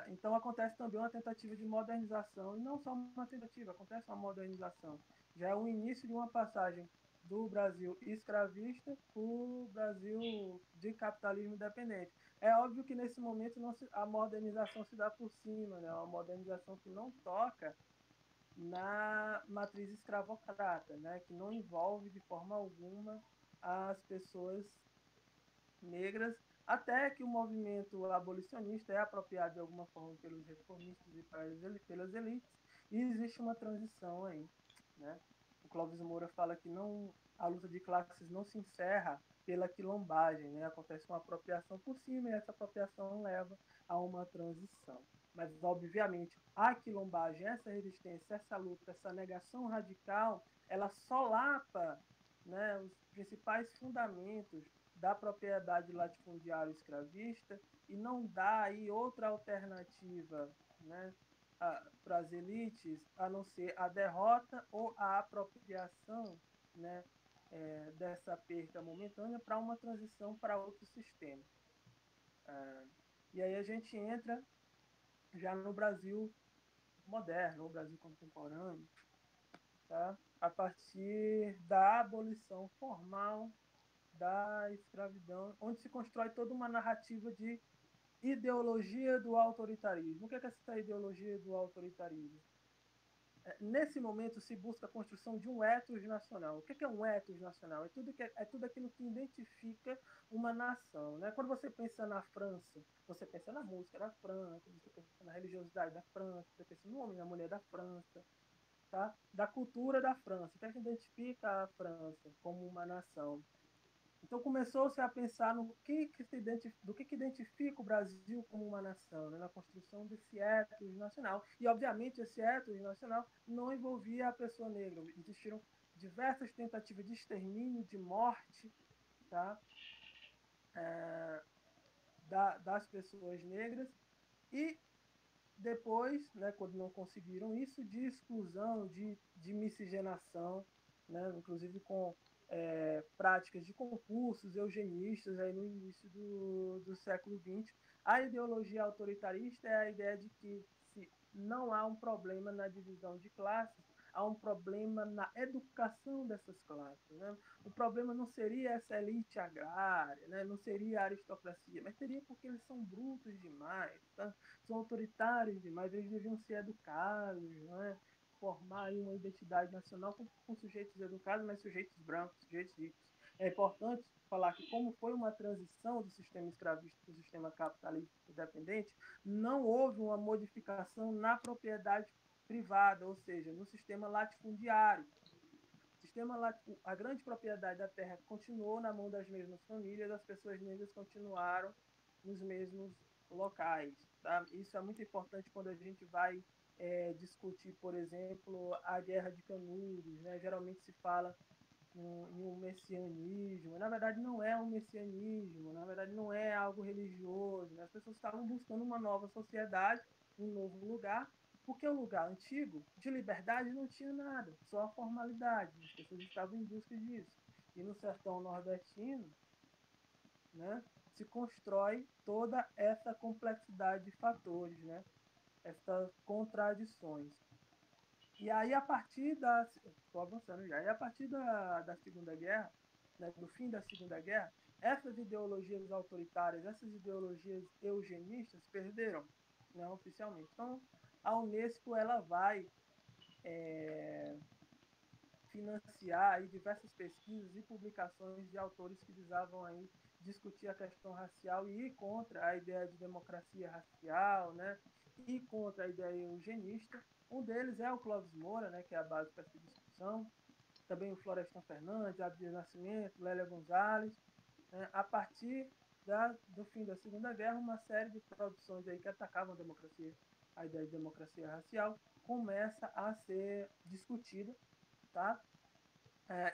Então acontece também uma tentativa de modernização, e não só uma tentativa, acontece uma modernização. Já é o início de uma passagem do Brasil escravista para o Brasil de capitalismo dependente. É óbvio que nesse momento a modernização se dá por cima, né? Uma modernização que não toca na matriz escravocrata, né? Que não envolve de forma alguma as pessoas negras, até que o movimento abolicionista é apropriado de alguma forma pelos reformistas e pelas elites, e existe uma transição aí, né? O Clóvis Moura fala que a luta de classes não se encerra pela quilombagem, né? Acontece uma apropriação por cima e essa apropriação leva a uma transição. Mas, obviamente, a quilombagem, essa resistência, essa luta, essa negação radical, ela solapa, né, os principais fundamentos da propriedade latifundiária escravista e não dá aí outra alternativa, né, para as elites a não ser a derrota ou a apropriação, né, dessa perda momentânea para uma transição para outro sistema. E aí a gente entra já no Brasil moderno, no Brasil contemporâneo, tá? A partir da abolição formal da escravidão, onde se constrói toda uma narrativa de ideologia do autoritarismo. O que é essa ideologia do autoritarismo? Nesse momento se busca a construção de um ethos nacional. O que é um ethos nacional? É tudo aquilo que identifica uma nação. Né? Quando você pensa na França, você pensa na música da França, você pensa na religiosidade da França, você pensa no homem e na mulher da França, tá? Da cultura da França. O que é que identifica a França como uma nação? Então começou-se a pensar do que identifica o Brasil como uma nação, né? Na construção desse ethos nacional. E, obviamente, esse ethos nacional não envolvia a pessoa negra. Existiram diversas tentativas de extermínio, de morte, tá? Das pessoas negras. E depois, né, quando não conseguiram isso, de exclusão, de miscigenação, né, inclusive com práticas de concursos eugenistas aí no início do século XX. A ideologia autoritarista é a ideia de que se não há um problema na divisão de classes, há um problema na educação dessas classes. Né? O problema não seria essa elite agrária, né? Não seria a aristocracia, mas seria porque eles são brutos demais, tá? São autoritários demais, eles deviam ser educados, né? Formar aí uma identidade nacional com sujeitos educados, mas sujeitos brancos, sujeitos ricos. É importante falar que, como foi uma transição do sistema escravista para o sistema capitalista independente, não houve uma modificação na propriedade privada, ou seja, no sistema latifundiário. A grande propriedade da terra continuou na mão das mesmas famílias, as pessoas negras continuaram nos mesmos locais. Tá? Isso é muito importante quando a gente vai discutir, por exemplo, a Guerra de Canudos. Né? Geralmente se fala em um messianismo. Na verdade, não é um messianismo, na verdade, não é algo religioso. Né? As pessoas estavam buscando uma nova sociedade, um novo lugar, porque o lugar antigo, de liberdade, não tinha nada, só a formalidade. As pessoas estavam em busca disso. E no sertão nordestino, né, se constrói toda essa complexidade de fatores, né, essas contradições. E aí, a partir da. Estou avançando já. E a partir da Segunda Guerra, né, do fim da Segunda Guerra, essas ideologias autoritárias, essas ideologias eugenistas perderam, né, oficialmente. Então, a Unesco ela vai financiar aí diversas pesquisas e publicações de autores que visavam aí discutir a questão racial e ir contra a ideia de democracia racial, né, e contra a ideia eugenista. Um deles é o Clóvis Moura, né, que é a base para essa discussão. Também o Florestan Fernandes, Abdias Nascimento, Lélia Gonzalez. Né, a partir do fim da Segunda Guerra, uma série de produções aí que atacavam a ideia de democracia racial, começa a ser discutida, tá?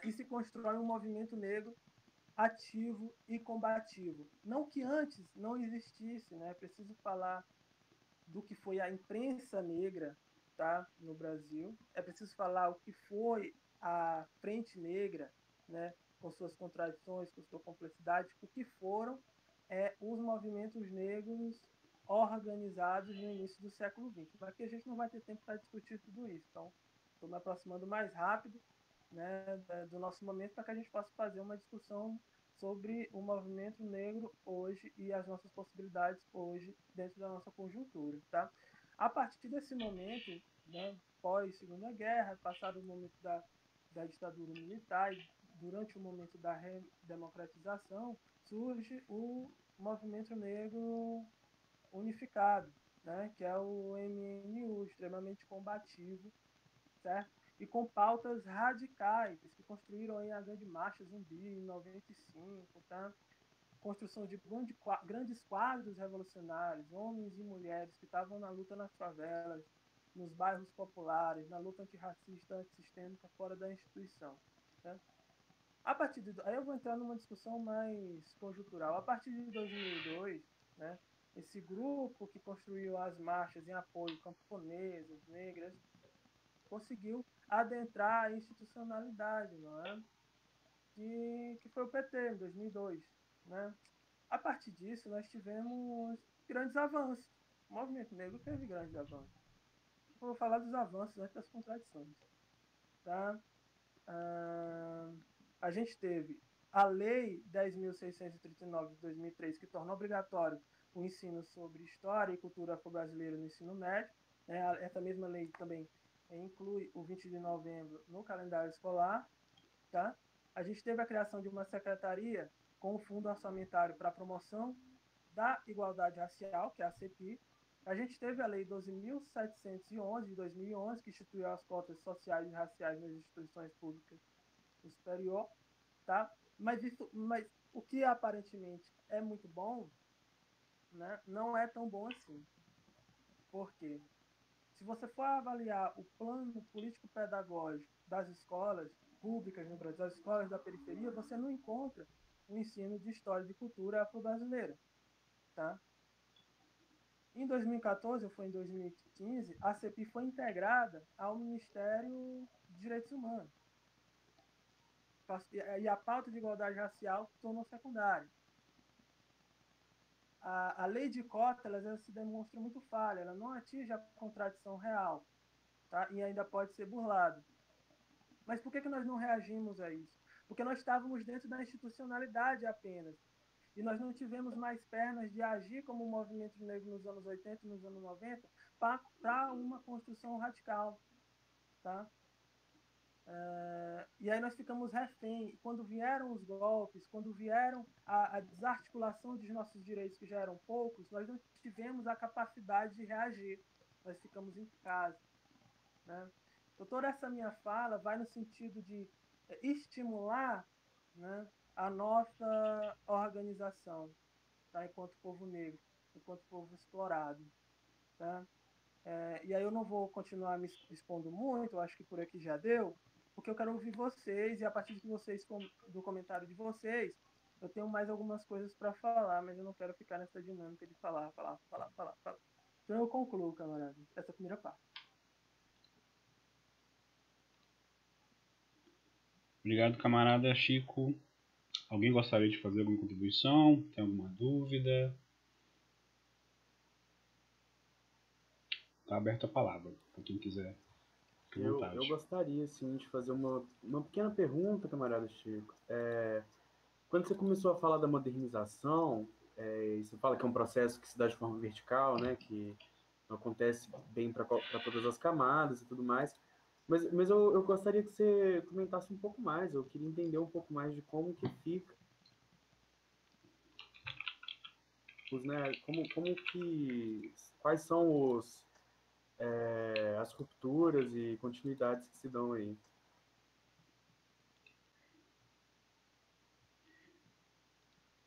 E se constrói um movimento negro ativo e combativo. Não que antes não existisse, né? É preciso falar do que foi a imprensa negra, tá, no Brasil. É preciso falar o que foi a Frente Negra, né, com suas contradições, com sua complexidade, o que foram os movimentos negros organizados no início do século XX. Mas aqui a gente não vai ter tempo para discutir tudo isso. Então, estou me aproximando mais rápido, né, do nosso momento para que a gente possa fazer uma discussão sobre o movimento negro hoje e as nossas possibilidades hoje dentro da nossa conjuntura. Tá? A partir desse momento, né, pós-Segunda Guerra, passado o momento da ditadura militar e durante o momento da redemocratização, surge o movimento negro unificado, né, que é o MNU, extremamente combativo, certo? E com pautas radicais, que construíram aí a Grande Marcha Zumbi em 95, tá? Construção de grandes quadros revolucionários, homens e mulheres que estavam na luta nas favelas, nos bairros populares, na luta antirracista, antissistêmica, fora da instituição. Né? Aí eu vou entrar numa discussão mais conjuntural. A partir de 2002, né, esse grupo que construiu as marchas em apoio camponesas, negras, conseguiu adentrar a institucionalidade, não é? Que foi o PT, em 2002. Né? A partir disso, nós tivemos grandes avanços. O movimento negro teve grandes avanços. Eu vou falar dos avanços antes das contradições. Tá? A gente teve a Lei 10.639 de 2003, que tornou obrigatório o ensino sobre história e cultura afro-brasileira no ensino médio. Essa mesma lei também inclui o 20 de novembro no calendário escolar. Tá? A gente teve a criação de uma secretaria com o Fundo Orçamentário para a Promoção da Igualdade Racial, que é a CEPI. A gente teve a Lei 12.711, de 2011, que instituiu as cotas sociais e raciais nas instituições públicas do superior. Tá? Mas o que aparentemente é muito bom, né, não é tão bom assim. Por quê? Se você for avaliar o plano político-pedagógico das escolas públicas no Brasil, das escolas da periferia, você não encontra o ensino de história e de cultura afro-brasileira. Tá? Em 2014, ou foi em 2015, a CEPI foi integrada ao Ministério de Direitos Humanos. E a pauta de igualdade racial tornou secundária. A lei de cotas ela se demonstra muito falha, ela não atinge a contradição real, tá? E ainda pode ser burlada. Mas por que nós não reagimos a isso? Porque nós estávamos dentro da institucionalidade apenas. E nós não tivemos mais pernas de agir como o movimento negro nos anos 80 e nos anos 90 para uma construção radical. Tá? E aí nós ficamos refém. Quando vieram os golpes, quando vieram a desarticulação dos nossos direitos, que já eram poucos, nós não tivemos a capacidade de reagir. Nós ficamos em casa. Né? Então, toda essa minha fala vai no sentido de estimular, né, a nossa organização, tá? Enquanto povo negro, enquanto povo explorado. Tá? E aí eu não vou continuar me expondo muito, eu acho que por aqui já deu, porque eu quero ouvir vocês, e a partir de vocês, do comentário de vocês, eu tenho mais algumas coisas para falar, mas eu não quero ficar nessa dinâmica de falar. Então eu concluo, camarada, essa primeira parte. Obrigado, camarada Chico. Alguém gostaria de fazer alguma contribuição? Tem alguma dúvida? Está aberta a palavra, para quem quiser. Eu gostaria, sim, de fazer uma pequena pergunta, camarada Chico. Quando você começou a falar da modernização, você fala que é um processo que se dá de forma vertical, né, que não acontece bem para todas as camadas e tudo mais, mas eu gostaria que você comentasse um pouco mais, eu queria entender um pouco mais de como que fica, né, quais são as rupturas e continuidades que se dão aí.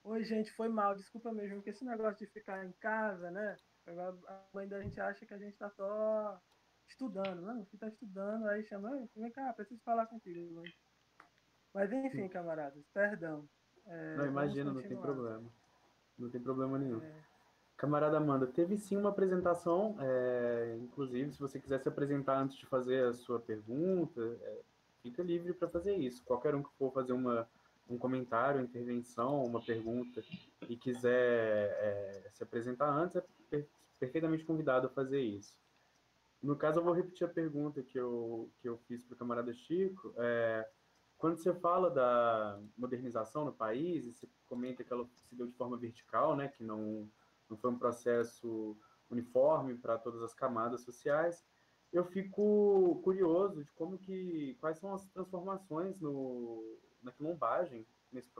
Oi, gente, foi mal, desculpa mesmo, porque esse negócio de ficar em casa, né? A mãe da gente acha que a gente tá só estudando, né? Você tá estudando, aí chama, vem cá, preciso falar contigo. Mas enfim, camaradas, perdão. Não, Vamos imagina, não tem continuar. problema. Não tem problema nenhum. Camarada Amanda, teve sim uma apresentação, inclusive, se você quiser se apresentar antes de fazer a sua pergunta, fica livre para fazer isso. Qualquer um que for fazer uma um comentário, uma intervenção, uma pergunta e quiser se apresentar antes, perfeitamente convidado a fazer isso. No caso, eu vou repetir a pergunta que eu fiz para o camarada Chico. Quando você fala da modernização no país, e você comenta que ela se deu de forma vertical, né, que não foi um processo uniforme para todas as camadas sociais, eu fico curioso de quais são as transformações na quilombagem nesse,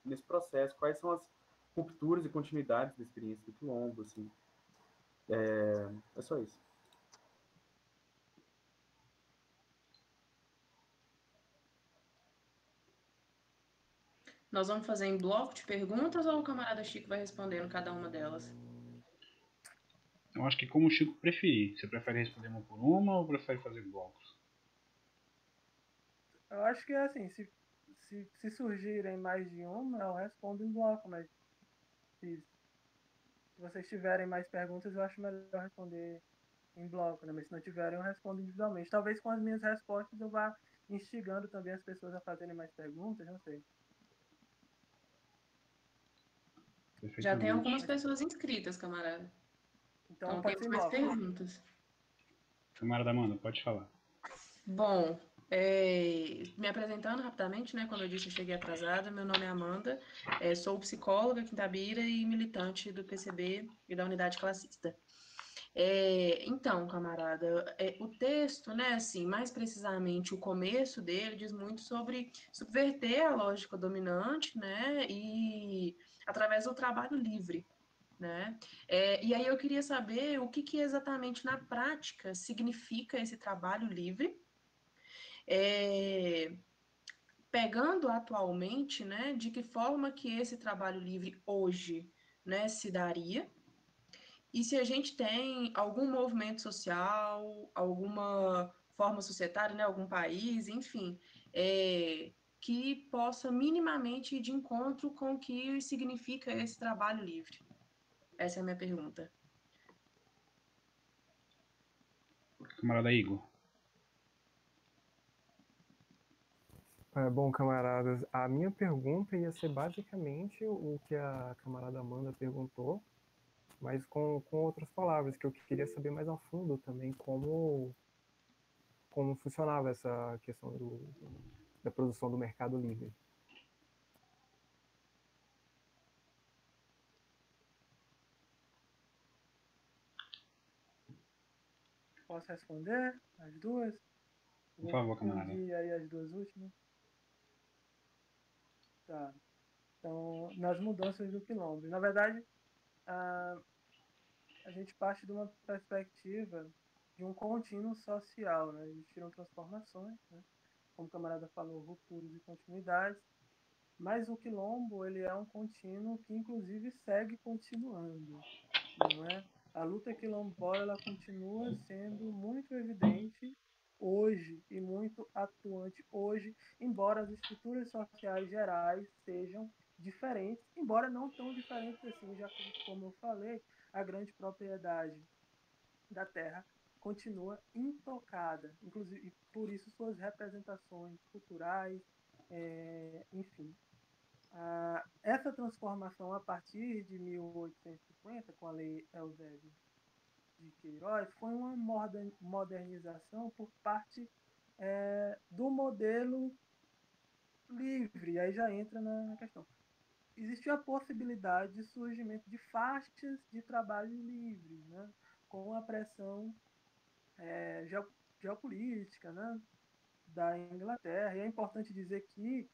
nesse processo, quais são as rupturas e continuidades da experiência do quilombo, assim. É só isso. Nós vamos fazer em bloco de perguntas ou o camarada Chico vai respondendo cada uma delas? Eu acho que como o Chico preferir. Você prefere responder uma por uma ou prefere fazer blocos? Eu acho que é assim, se surgirem mais de uma, eu respondo em bloco, mas se vocês tiverem mais perguntas, eu acho melhor responder em bloco, né? Mas se não tiverem, eu respondo individualmente. Talvez com as minhas respostas eu vá instigando também as pessoas a fazerem mais perguntas, não sei. Já tem algumas Perfeitamente. pessoas inscritas, camarada. Então Então pode ser temos em mais bloco. perguntas. Camarada Amanda, pode falar. Bom, me apresentando rapidamente, né? Como eu disse, eu cheguei atrasada. Meu nome é Amanda, sou psicóloga aqui em Itabira e militante do PCB e da Unidade Classista. Então, camarada, o texto, né, assim, mais precisamente o começo dele diz muito sobre subverter a lógica dominante, né, e através do trabalho livre, né? E aí eu queria saber o que exatamente na prática significa esse trabalho livre, pegando atualmente, né, de que forma que esse trabalho livre hoje, né, se daria, e se a gente tem algum movimento social, alguma forma societária, né, algum país, enfim, que possa minimamente ir de encontro com o que significa esse trabalho livre. Essa é a minha pergunta. Camarada Igor. Bom, camaradas, a minha pergunta ia ser basicamente o que a camarada Amanda perguntou, mas com outras palavras, que eu queria saber mais a fundo também como funcionava essa questão da produção do Mercado Livre. Posso responder as duas? Por favor, Eu camarada. entendi aí as duas últimas. Tá. Então, nas mudanças do quilombo. Na verdade, a gente parte de uma perspectiva de um contínuo social, né? Existiram transformações, né? Como o camarada falou, rupturas e continuidades, mas o quilombo ele é um contínuo que inclusive segue continuando, não é? A luta quilombola ela continua sendo muito evidente hoje e muito atuante hoje, embora as estruturas sociais gerais sejam diferentes, embora não tão diferentes assim, já como eu falei, a grande propriedade da terra continua intocada, inclusive por isso suas representações culturais, enfim. Essa transformação a partir de 1850, com a Lei Eusébio de Queiroz, foi uma modernização por parte do modelo livre. Aí já entra na questão. Existe a possibilidade de surgimento de faixas de trabalho livre, né? Com a pressão geopolítica, né? Da Inglaterra. E é importante dizer que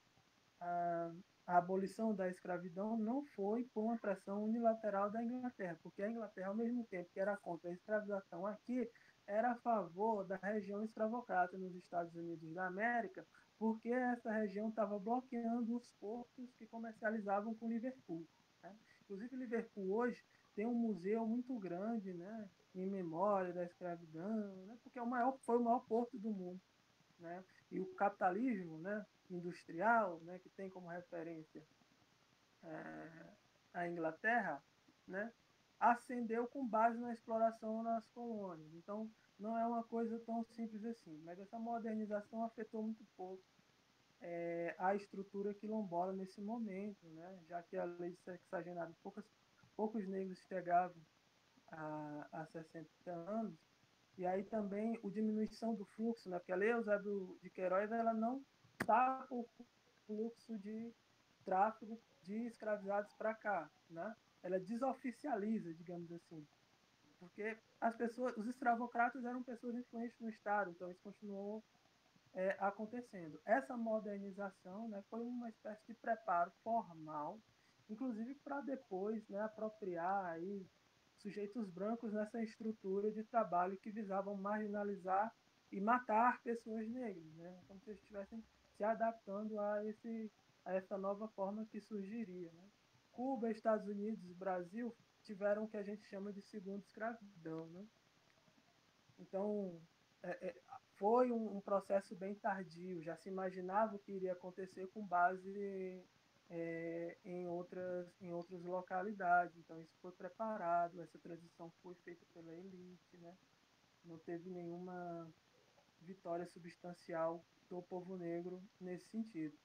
a abolição da escravidão não foi por uma pressão unilateral da Inglaterra, porque a Inglaterra, ao mesmo tempo que era contra a escravização aqui, era a favor da região escravocrata nos Estados Unidos da América, porque essa região estava bloqueando os portos que comercializavam com Liverpool, né? Inclusive, Liverpool hoje tem um museu muito grande, né, em memória da escravidão, né, porque foi o maior porto do mundo, né? E o capitalismo, né, industrial, né, que tem como referência a Inglaterra, né, ascendeu com base na exploração nas colônias. Então, não é uma coisa tão simples assim. Mas essa modernização afetou muito pouco a estrutura quilombola nesse momento, né? Já que a lei de sexagenário, poucos negros chegavam a 60 anos, e aí também a diminuição do fluxo, né? Porque a Lei Eusébio de Queiroz ela não está o fluxo de tráfego de escravizados para cá, né? Ela desoficializa, digamos assim, porque as pessoas, os escravocratas eram pessoas influentes no Estado, então isso continuou acontecendo. Essa modernização, né, foi uma espécie de preparo formal, inclusive para depois, né, apropriar aí sujeitos brancos nessa estrutura de trabalho que visavam marginalizar e matar pessoas negras, né, como se eles estivessem se adaptando a essa nova forma que surgiria, né. Cuba, Estados Unidos, Brasil tiveram o que a gente chama de segunda escravidão, né? Então, foi um processo bem tardio, já se imaginava o que iria acontecer com base em outras localidades. Então, isso foi preparado, essa transição foi feita pela elite, né? Não teve nenhuma vitória substancial do povo negro nesse sentido.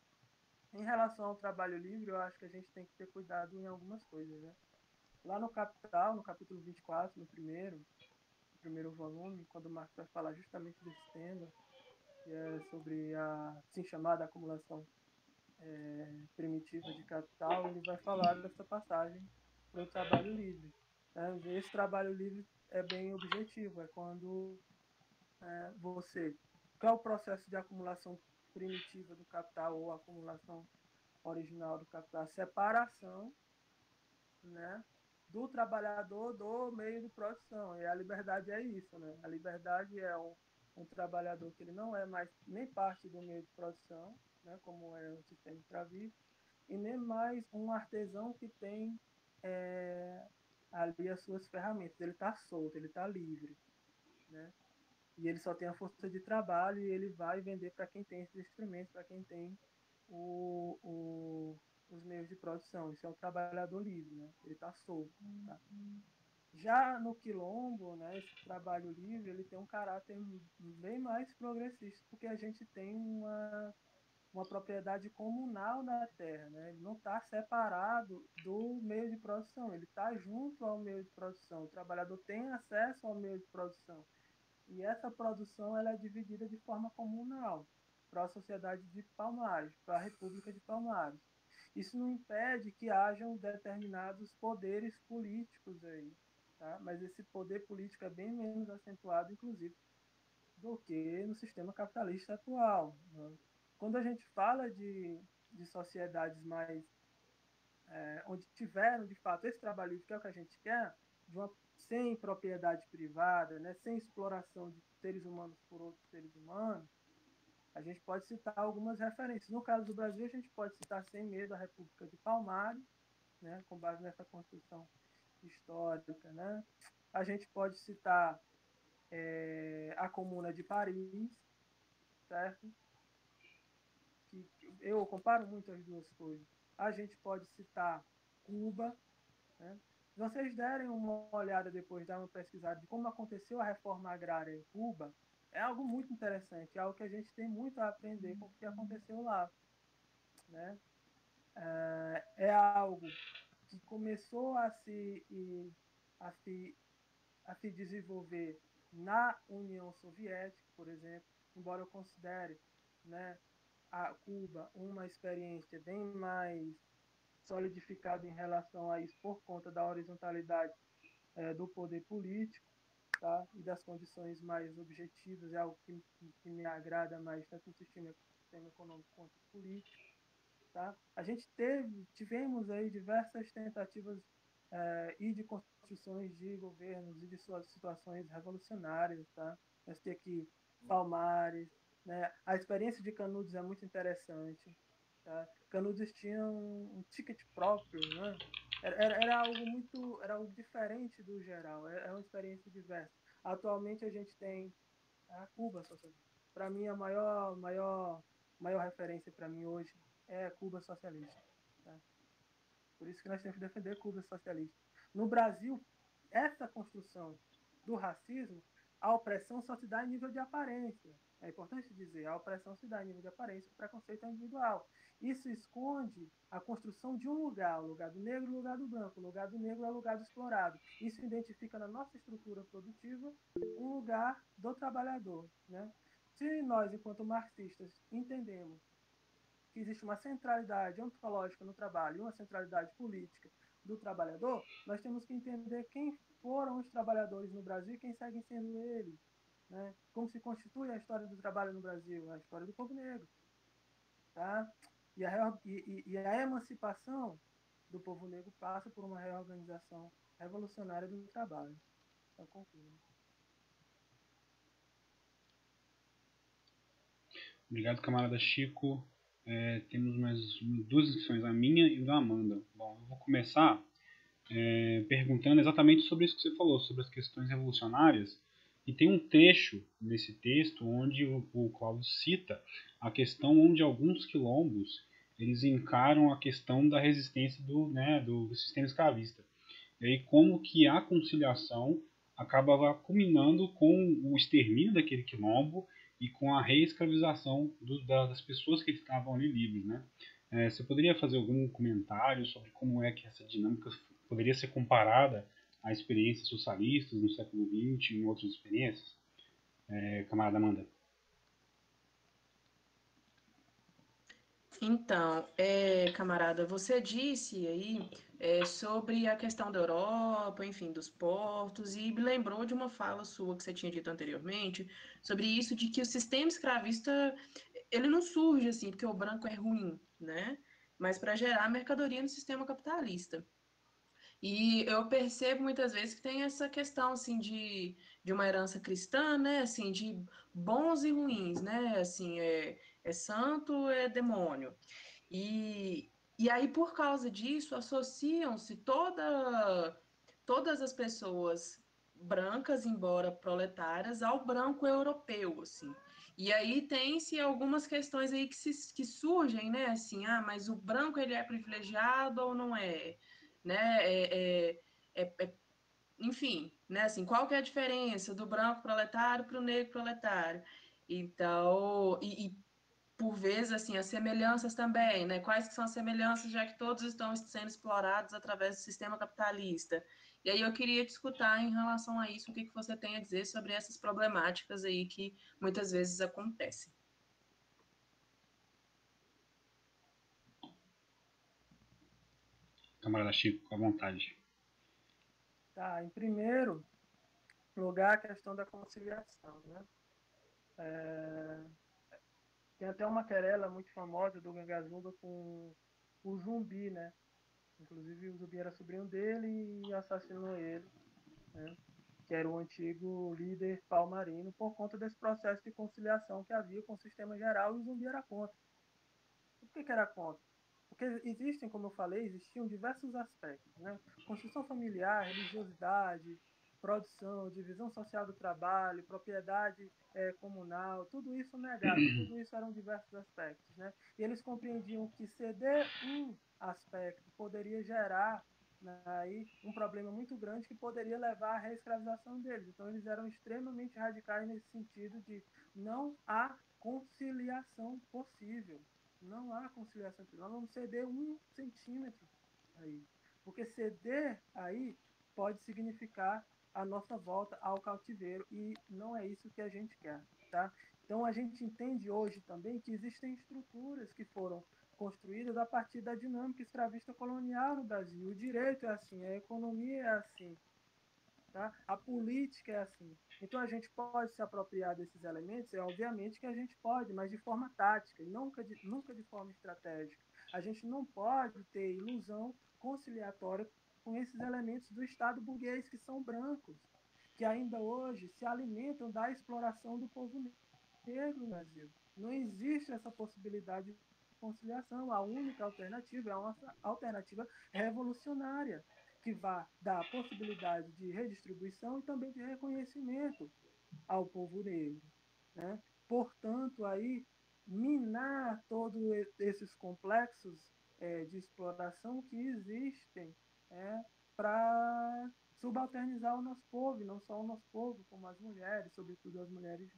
Em relação ao trabalho livre, eu acho que a gente tem que ter cuidado em algumas coisas, né? Lá no Capital, no capítulo 24, no primeiro volume, quando o Marx vai falar justamente desse tema, que é sobre a assim chamada acumulação primitiva de capital, ele vai falar dessa passagem para o trabalho livre. Né? Esse trabalho livre é bem objetivo, é quando você... Qual é o processo de acumulação primitiva do capital ou acumulação original do capital? A separação, né, do trabalhador do meio de produção. E a liberdade é isso, né? A liberdade é um trabalhador que ele não é mais nem parte do meio de produção, né, como é o sistema escravista, e nem mais um artesão que tem ali as suas ferramentas. Ele está solto, ele está livre, né? E ele só tem a força de trabalho e ele vai vender para quem tem esses instrumentos, para quem tem o, o, os meios de produção. Isso é o trabalhador livre, né? Ele está solto. Tá? Já no quilombo, né, esse trabalho livre ele tem um caráter bem mais progressista, porque a gente tem uma propriedade comunal na terra, né? Ele não está separado do meio de produção, ele está junto ao meio de produção. O trabalhador tem acesso ao meio de produção. E essa produção ela é dividida de forma comunal para a sociedade de Palmares, para a República de Palmares. Isso não impede que hajam determinados poderes políticos aí, tá? Mas esse poder político é bem menos acentuado, inclusive, do que no sistema capitalista atual, né? Quando a gente fala de sociedades mais onde tiveram de fato esse trabalho livre, que é o que a gente quer, sem propriedade privada, né, sem exploração de seres humanos por outros seres humanos, a gente pode citar algumas referências. No caso do Brasil, a gente pode citar sem medo a República de Palmares, né, com base nessa construção histórica, né? A gente pode citar a Comuna de Paris, certo? Que eu comparo muito as duas coisas. A gente pode citar Cuba, né? Se vocês derem uma olhada depois, dar uma pesquisada de como aconteceu a reforma agrária em Cuba, é algo muito interessante, é algo que a gente tem muito a aprender com o que aconteceu lá, né? É algo que começou a se, a se desenvolver na União Soviética, por exemplo, embora eu considere, né, a Cuba uma experiência bem mais solidificada em relação a isso por conta da horizontalidade do poder político, tá? E das condições mais objetivas, é algo que me agrada mais, tanto no sistema econômico quanto político. Tá? A gente tivemos aí diversas tentativas e de construções de governos e de suas situações revolucionárias. Tá? Nós temos aqui Palmares, né? A experiência de Canudos é muito interessante. Tá? Canudos tinha um ticket próprio, né? Era algo era algo diferente do geral, é uma experiência diversa. Atualmente a gente tem a Cuba, para mim a maior referência para mim hoje é Cuba socialista. Tá? Por isso que nós temos que defender Cuba socialista. No Brasil, essa construção do racismo a opressão só se dá em nível de aparência. É importante dizer, a opressão se dá em nível de aparência, o preconceito é individual. Isso esconde a construção de um lugar, o lugar do negro e o lugar do branco. O lugar do negro é o lugar do explorado. Isso identifica na nossa estrutura produtiva um lugar do trabalhador, né? Se nós, enquanto marxistas, entendemos que existe uma centralidade ontológica no trabalho e uma centralidade política do trabalhador, nós temos que entender quem foram os trabalhadores no Brasil e quem seguem sendo eles. Né? Como se constitui a história do trabalho no Brasil? A história do povo negro. Tá? E a emancipação do povo negro passa por uma reorganização revolucionária do trabalho. Então, concluo. Obrigado, camarada Chico. Temos mais duas inscrições, a minha e da Amanda. Bom, eu vou começar perguntando exatamente sobre isso que você falou, sobre as questões revolucionárias. E tem um trecho nesse texto onde o Cláudio cita a questão onde alguns quilombos eles encaram a questão da resistência do sistema escravista. E aí como que a conciliação acaba culminando com o extermínio daquele quilombo e com a reescravização das pessoas que estavam ali livres, né? Você poderia fazer algum comentário sobre como é que essa dinâmica poderia ser comparada a experiências socialistas no século XX e em outras experiências? Camarada Amanda. Então, camarada, você disse aí sobre a questão da Europa, enfim, dos portos, e me lembrou de uma fala sua que você tinha dito anteriormente, sobre isso de que o sistema escravista, ele não surge assim porque o branco é ruim, né? Mas para gerar mercadoria no sistema capitalista. E eu percebo muitas vezes que tem essa questão assim de uma herança cristã, né? Assim, de bons e ruins, né? Assim, é santo, é demônio. E aí, por causa disso, associam-se todas as pessoas brancas, embora proletárias, ao branco europeu, assim. E aí tem-se algumas questões aí que surgem, né? Assim, mas o branco ele é privilegiado ou não é? Né? Enfim, né? Assim, qual que é a diferença do branco proletário para o negro proletário? Então, por vezes, assim, as semelhanças também, né? Quais que são as semelhanças, já que todos estão sendo explorados através do sistema capitalista? E aí eu queria te escutar em relação a isso, o que você tem a dizer sobre essas problemáticas aí que muitas vezes acontecem. Camarada Chico, à vontade. Tá, em primeiro lugar, a questão da conciliação, né? Tem até uma querela muito famosa do Gangazuba com o Zumbi, né? Inclusive o Zumbi era sobrinho dele e assassinou ele, né? Que era o antigo líder palmarino, por conta desse processo de conciliação que havia com o sistema geral, e o Zumbi era contra. Por que era contra? Porque existem, como eu falei, existiam diversos aspectos, né? Construção familiar, religiosidade, produção, divisão social do trabalho, propriedade comunal, tudo isso negado, tudo isso eram diversos aspectos, né? E eles compreendiam que ceder um aspecto poderia gerar, né, aí um problema muito grande que poderia levar à reescravização deles. Então eles eram extremamente radicais nesse sentido de não há conciliação possível. Não há conciliação. Nós vamos ceder 1 centímetro aí. Porque ceder aí pode significar a nossa volta ao cativeiro, e não é isso que a gente quer. Tá? Então a gente entende hoje também que existem estruturas que foram construídas a partir da dinâmica escravista colonial no Brasil. O direito é assim, a economia é assim, tá? A política é assim. Então a gente pode se apropriar desses elementos, obviamente que a gente pode, mas de forma tática e nunca de forma estratégica. A gente não pode ter ilusão conciliatória com esses elementos do Estado burguês que são brancos, que ainda hoje se alimentam da exploração do povo negro no Brasil. Não existe essa possibilidade de conciliação. A única alternativa é uma alternativa revolucionária, que vai dar a possibilidade de redistribuição e também de reconhecimento ao povo negro, né? Portanto, aí minar todos esses complexos de exploração que existem para subalternizar o nosso povo, e não só o nosso povo, como as mulheres, sobretudo as mulheres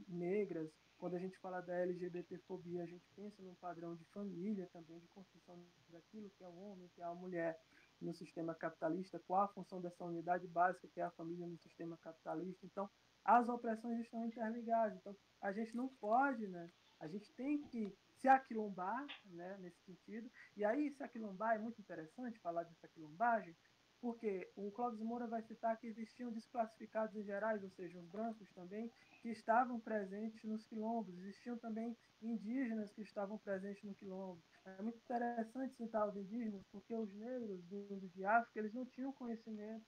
negras. Quando a gente fala da LGBTfobia, a gente pensa num padrão de família também, de construção daquilo que é o homem, que é a mulher no sistema capitalista, qual a função dessa unidade básica que é a família no sistema capitalista. Então, as opressões estão interligadas. Então, a gente não pode, né? A gente tem que se aquilombar, né, nesse sentido. E aí, se aquilombar é muito interessante falar dessa aquilombagem, porque o Clóvis Moura vai citar que existiam desclassificados em gerais, ou seja, os brancos também, que estavam presentes nos quilombos. Existiam também indígenas que estavam presentes no quilombo. É muito interessante citar os indígenas, porque os negros vindo de África, eles não tinham conhecimento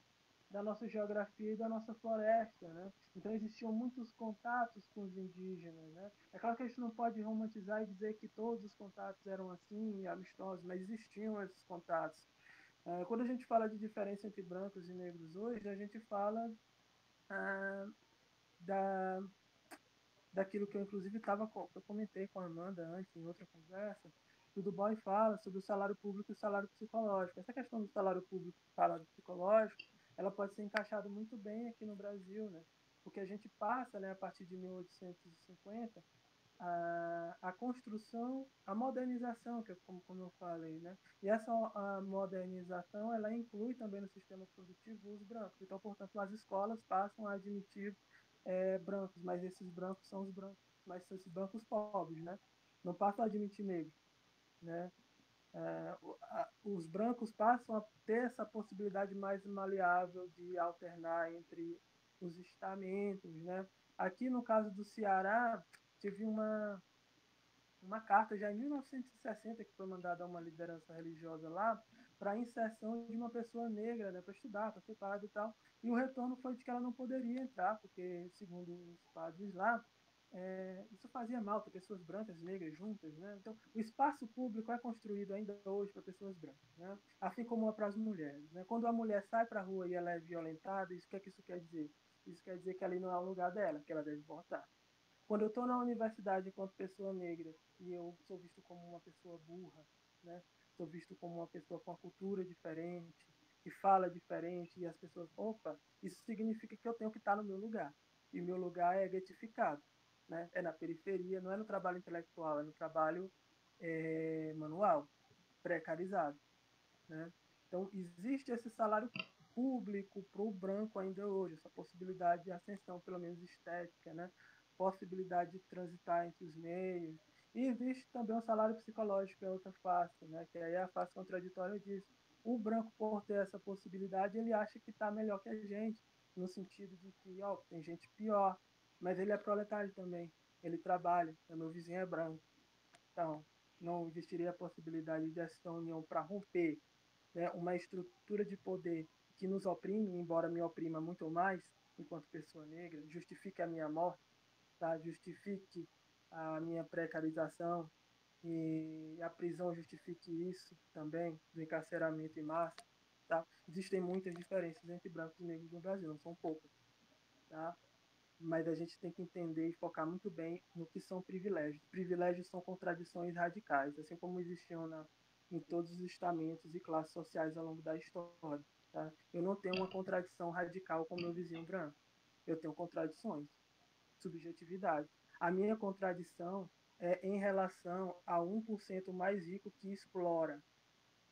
da nossa geografia e da nossa floresta, né? Então existiam muitos contatos com os indígenas, né? É claro que a gente não pode romantizar e dizer que todos os contatos eram assim, amistosos, mas existiam esses contatos. Quando a gente fala de diferença entre brancos e negros hoje, a gente fala ah, da, daquilo que eu, inclusive, eu comentei com a Amanda antes, em outra conversa, que o Du Bois fala sobre o salário público e o salário psicológico. Essa questão do salário público e salário psicológico, ela pode ser encaixada muito bem aqui no Brasil, né? Porque a gente passa, né, a partir de 1850, a construção, a modernização, que é como eu falei, né? E essa a modernização, ela inclui também no sistema produtivo os brancos. Então, portanto, as escolas passam a admitir brancos, mas esses brancos são os brancos, mas são esses brancos pobres, né? Não passam a admitir negros, né? Os brancos passam a ter essa possibilidade mais maleável de alternar entre os estamentos, né? Aqui no caso do Ceará, tive uma carta já em 1960 que foi mandada a uma liderança religiosa lá para a inserção de uma pessoa negra, né, para estudar, para ser padre e tal. E o retorno foi de que ela não poderia entrar, porque, segundo os padres lá, isso fazia mal ter pessoas brancas e negras juntas, né? Então, o espaço público é construído ainda hoje para pessoas brancas, né? Assim como é para as mulheres, né? Quando a mulher sai para a rua e ela é violentada, o que é que isso quer dizer? Isso quer dizer que ali não é o lugar dela, que ela deve voltar. Quando eu estou na universidade enquanto pessoa negra e eu sou visto como uma pessoa burra, né? Sou visto como uma pessoa com uma cultura diferente, que fala diferente, e as pessoas, opa, isso significa que eu tenho que estar no meu lugar. E meu lugar é gratificado, né? É na periferia, não é no trabalho intelectual, é no trabalho manual, precarizado, né? Então, existe esse salário público para o branco ainda hoje, essa possibilidade de ascensão, pelo menos estética, né? Possibilidade de transitar entre os meios. E existe também o salário psicológico, que é outra face, né? Que aí é a face contraditória disso. O branco, por ter essa possibilidade, ele acha que está melhor que a gente, no sentido de que ó, tem gente pior, mas ele é proletário também, ele trabalha, meu vizinho é branco. Então, não existiria a possibilidade dessa união para romper, né, uma estrutura de poder que nos oprime, embora me oprima muito mais enquanto pessoa negra, justifique a minha morte, tá? Justifique a minha precarização e a prisão justifique isso também, do encarceramento em massa, tá? Existem muitas diferenças entre brancos e negros no Brasil, não são poucas, tá? Mas a gente tem que entender e focar muito bem no que são privilégios. Privilégios são contradições radicais, assim como existiam em todos os estamentos e classes sociais ao longo da história. Tá? Eu não tenho uma contradição radical com o meu vizinho branco. Eu tenho contradições, subjetividade. A minha contradição é em relação a 1% mais rico que explora,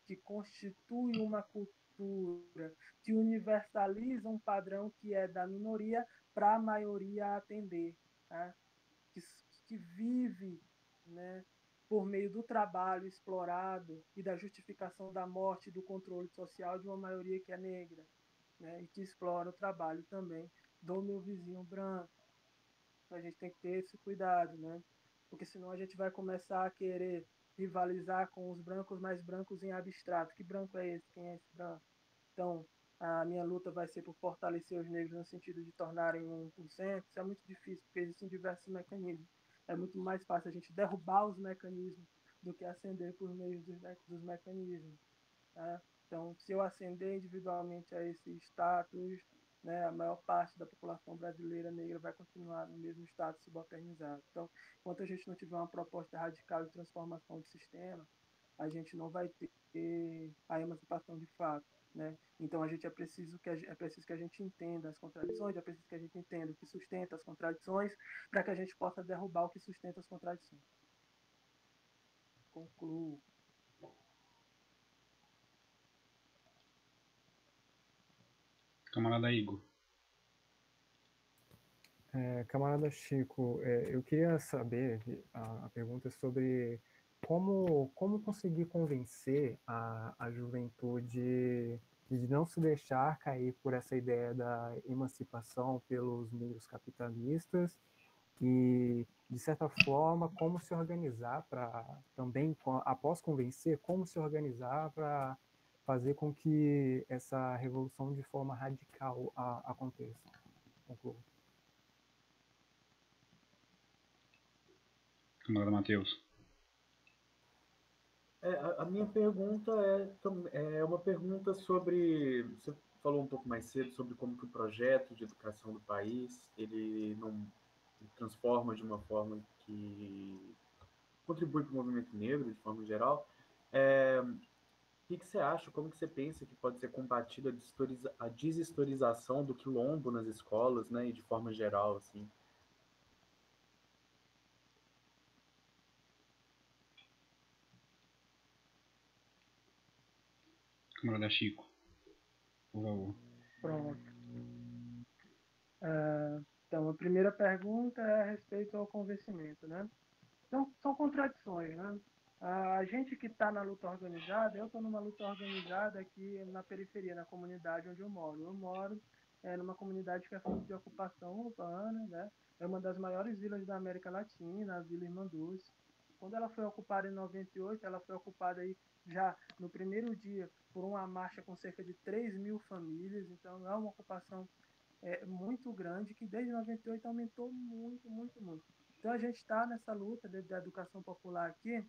que constitui uma cultura, que universaliza um padrão que é da minoria para a maioria atender, tá? que, que vive, né, por meio do trabalho explorado e da justificação da morte e do controle social de uma maioria que é negra, né, e que explora o trabalho também do meu vizinho branco. Então a gente tem que ter esse cuidado, né? Porque senão a gente vai começar a querer rivalizar com os brancos mais brancos em abstrato. Que branco é esse? Quem é esse branco? Então, a minha luta vai ser por fortalecer os negros no sentido de tornarem 1%. Isso é muito difícil, porque existem diversos mecanismos. É muito mais fácil a gente derrubar os mecanismos do que ascender por meio dos mecanismos. Tá? Então, se eu ascender individualmente a esse status, né, a maior parte da população brasileira negra vai continuar no mesmo status subalternizado. Então, enquanto a gente não tiver uma proposta radical de transformação do sistema, a gente não vai ter ter a emancipação de fato, né? Então a gente é preciso que a gente entenda as contradições, é preciso que a gente entenda o que sustenta as contradições, para que a gente possa derrubar o que sustenta as contradições. Concluo. Camarada Igor. Camarada Chico, eu queria saber, a pergunta é sobre como conseguir convencer a juventude de não se deixar cair por essa ideia da emancipação pelos meios capitalistas e, de certa forma, como se organizar para também, após convencer, como se organizar para fazer com que essa revolução de forma radical aconteça. Concluo. Camarada Matheus. A minha pergunta é uma pergunta sobre... Você falou um pouco mais cedo sobre como que o projeto de educação do país ele não transforma de uma forma que contribui para o movimento negro, de forma geral. O que você acha? Como que você pensa que pode ser combatida a deshistorização do quilombo nas escolas, né, e de forma geral, assim? Camarada Chico. Por favor. Pronto. Então, a primeira pergunta é a respeito ao convencimento, né? Então, são contradições, né? A gente que está na luta organizada, eu estou numa luta organizada aqui na periferia, na comunidade onde eu moro. Eu moro numa comunidade que é fruto de ocupação urbana, né? É uma das maiores vilas da América Latina, a Vila Irmã Dulce. Quando ela foi ocupada em 98, ela foi ocupada aí já no primeiro dia por uma marcha com cerca de 3.000 famílias. Então, é uma ocupação muito grande, que desde 98 aumentou muito, muito, muito. Então a gente está nessa luta da educação popular aqui,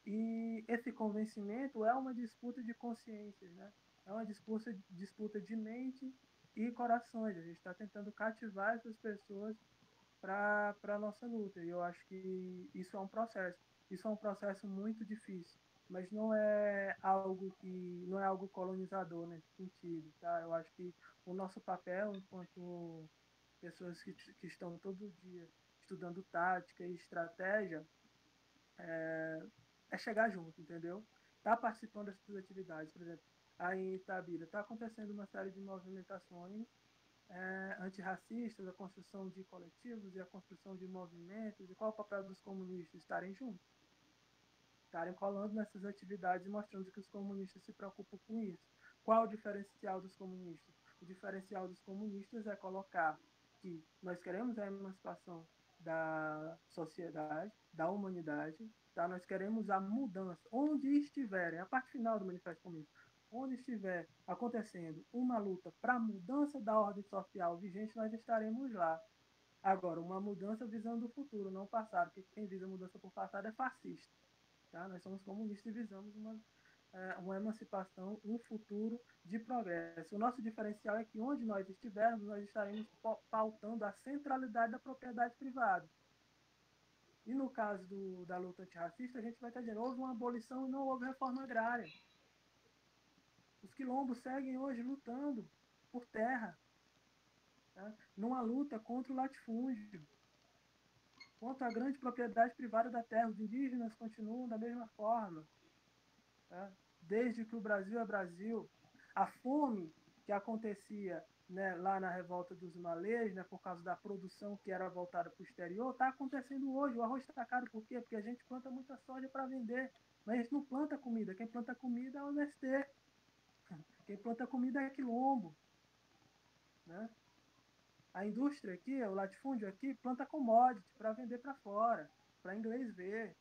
e esse convencimento é uma disputa de consciências, né? É uma disputa de mente e corações. A gente está tentando cativar essas pessoas para a nossa luta. E eu acho que isso é um processo. Isso é um processo muito difícil, mas não é algo colonizador nesse sentido, tá? Eu acho que o nosso papel enquanto pessoas que estão todo dia estudando tática e estratégia é chegar junto, entendeu? Tá participando dessas atividades, por exemplo, aí em Itabira está acontecendo uma série de movimentações antirracistas, a construção de coletivos e a construção de movimentos. E qual é o papel dos comunistas? Estarem juntos, estarem colando nessas atividades e mostrando que os comunistas se preocupam com isso. Qual o diferencial dos comunistas? O diferencial dos comunistas é colocar que nós queremos a emancipação da sociedade, da humanidade, tá? Nós queremos a mudança, onde estiverem, a parte final do Manifesto Comunista, onde estiver acontecendo uma luta para a mudança da ordem social vigente, nós estaremos lá. Agora, uma mudança visando o futuro, não o passado, porque quem visa mudança por passado é fascista. Tá? Nós somos comunistas e visamos uma emancipação, um futuro de progresso. O nosso diferencial é que onde nós estivermos, nós estaremos pautando a centralidade da propriedade privada. E no caso da luta antirracista, a gente vai estar dizendo, houve uma abolição e não houve reforma agrária. Os quilombos seguem hoje lutando por terra, tá? Numa luta contra o latifúndio, contra a grande propriedade privada da terra. Os indígenas continuam da mesma forma. Tá? Desde que o Brasil é Brasil, a fome que acontecia, né, lá na revolta dos malês, né, por causa da produção que era voltada para o exterior, está acontecendo hoje. O arroz está caro por quê? Porque a gente planta muita soja para vender, mas a gente não planta comida. Quem planta comida é o MST. Quem planta comida é quilombo. Né? A indústria aqui, o latifúndio aqui, planta commodity para vender para fora, para inglês ver.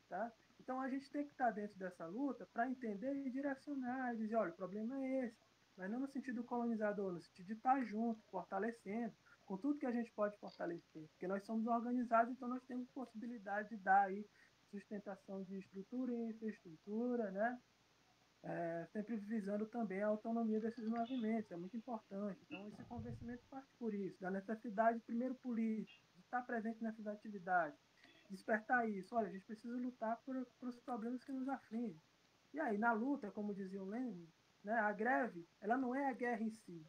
Tá? Então a gente tem que estar dentro dessa luta para entender e direcionar, e dizer, olha, o problema é esse, mas não no sentido colonizador, no sentido de estar junto, fortalecendo, com tudo que a gente pode fortalecer, porque nós somos organizados, então nós temos possibilidade de dar aí sustentação de estrutura e infraestrutura, né? Sempre visando também a autonomia desses movimentos, é muito importante. Então esse convencimento parte por isso, da necessidade, primeiro política, de estar presente nessas atividades, despertar isso. Olha, a gente precisa lutar por os problemas que nos afligem. E aí, na luta, como dizia o Lenin, né, a greve, ela não é a guerra em si.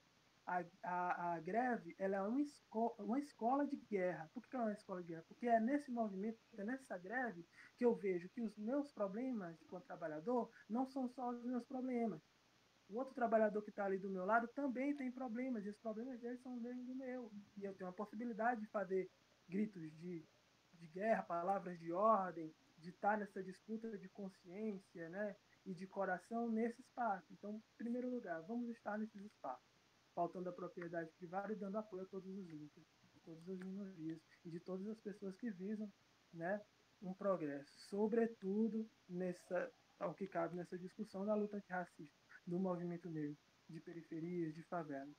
A greve, ela é uma escola de guerra. Por que ela é uma escola de guerra? Porque é nesse movimento, é nessa greve, que eu vejo que os meus problemas como trabalhador não são só os meus problemas. O outro trabalhador que está ali do meu lado também tem problemas, e os problemas dele são os mesmos do meu. E eu tenho a possibilidade de fazer gritos de guerra, palavras de ordem, de estar nessa disputa de consciência, né? E de coração nesse espaço. Então, em primeiro lugar, vamos estar nesses espaços, faltando a propriedade privada e dando apoio a todos os lutas, de todas as minorias e de todas as pessoas que visam, né, um progresso, sobretudo nessa, ao que cabe nessa discussão da luta antirracista, do movimento negro, de periferias, de favelas.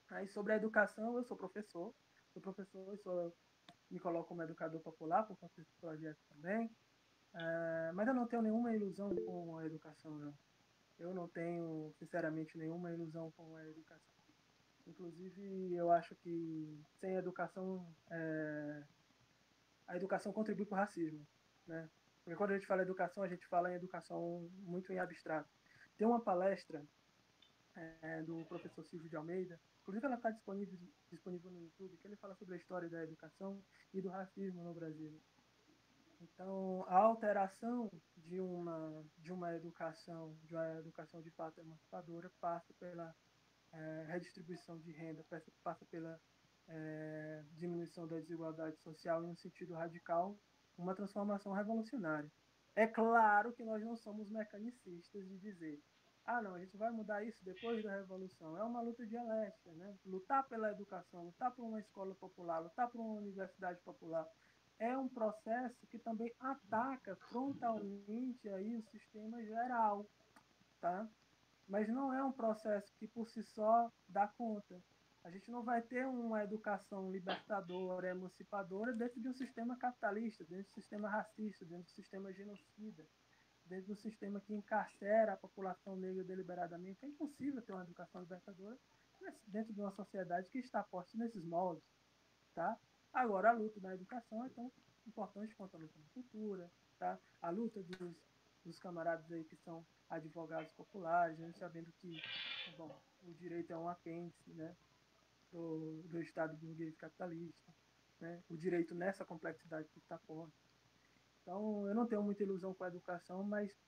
Aí, sobre a educação, eu sou professor me coloco como educador popular por conta desse projeto também, mas eu não tenho nenhuma ilusão com a educação, não. Eu não tenho, sinceramente, nenhuma ilusão com a educação. Inclusive, eu acho que sem educação, a educação contribui para o racismo, né? Porque quando a gente fala educação, a gente fala em educação muito em abstrato. Tem uma palestra do professor Silvio de Almeida, inclusive ela está disponível no YouTube, que ele fala sobre a história da educação e do racismo no Brasil. Então, a alteração de uma educação de fato emancipadora, passa pela redistribuição de renda, passa pela diminuição da desigualdade social em um sentido radical, uma transformação revolucionária. É claro que nós não somos mecanicistas de dizer, ah, não, a gente vai mudar isso depois da revolução. É uma luta dialética, né? Lutar pela educação, lutar por uma escola popular, lutar por uma universidade popular, é um processo que também ataca frontalmente aí o sistema geral, tá? Mas não é um processo que por si só dá conta. A gente não vai ter uma educação libertadora, emancipadora dentro de um sistema capitalista, dentro de um sistema racista, dentro de um sistema genocida, dentro de um sistema que encarcera a população negra deliberadamente. É impossível ter uma educação libertadora dentro de uma sociedade que está posta nesses moldes, tá? Agora, a luta na educação é tão importante quanto a luta na cultura, tá? A luta dos camaradas aí que são advogados populares, a gente sabendo que, bom, o direito é um apêndice, né, do Estado burguês capitalista, né? O direito nessa complexidade que está posta. Então, eu não tenho muita ilusão com a educação, mas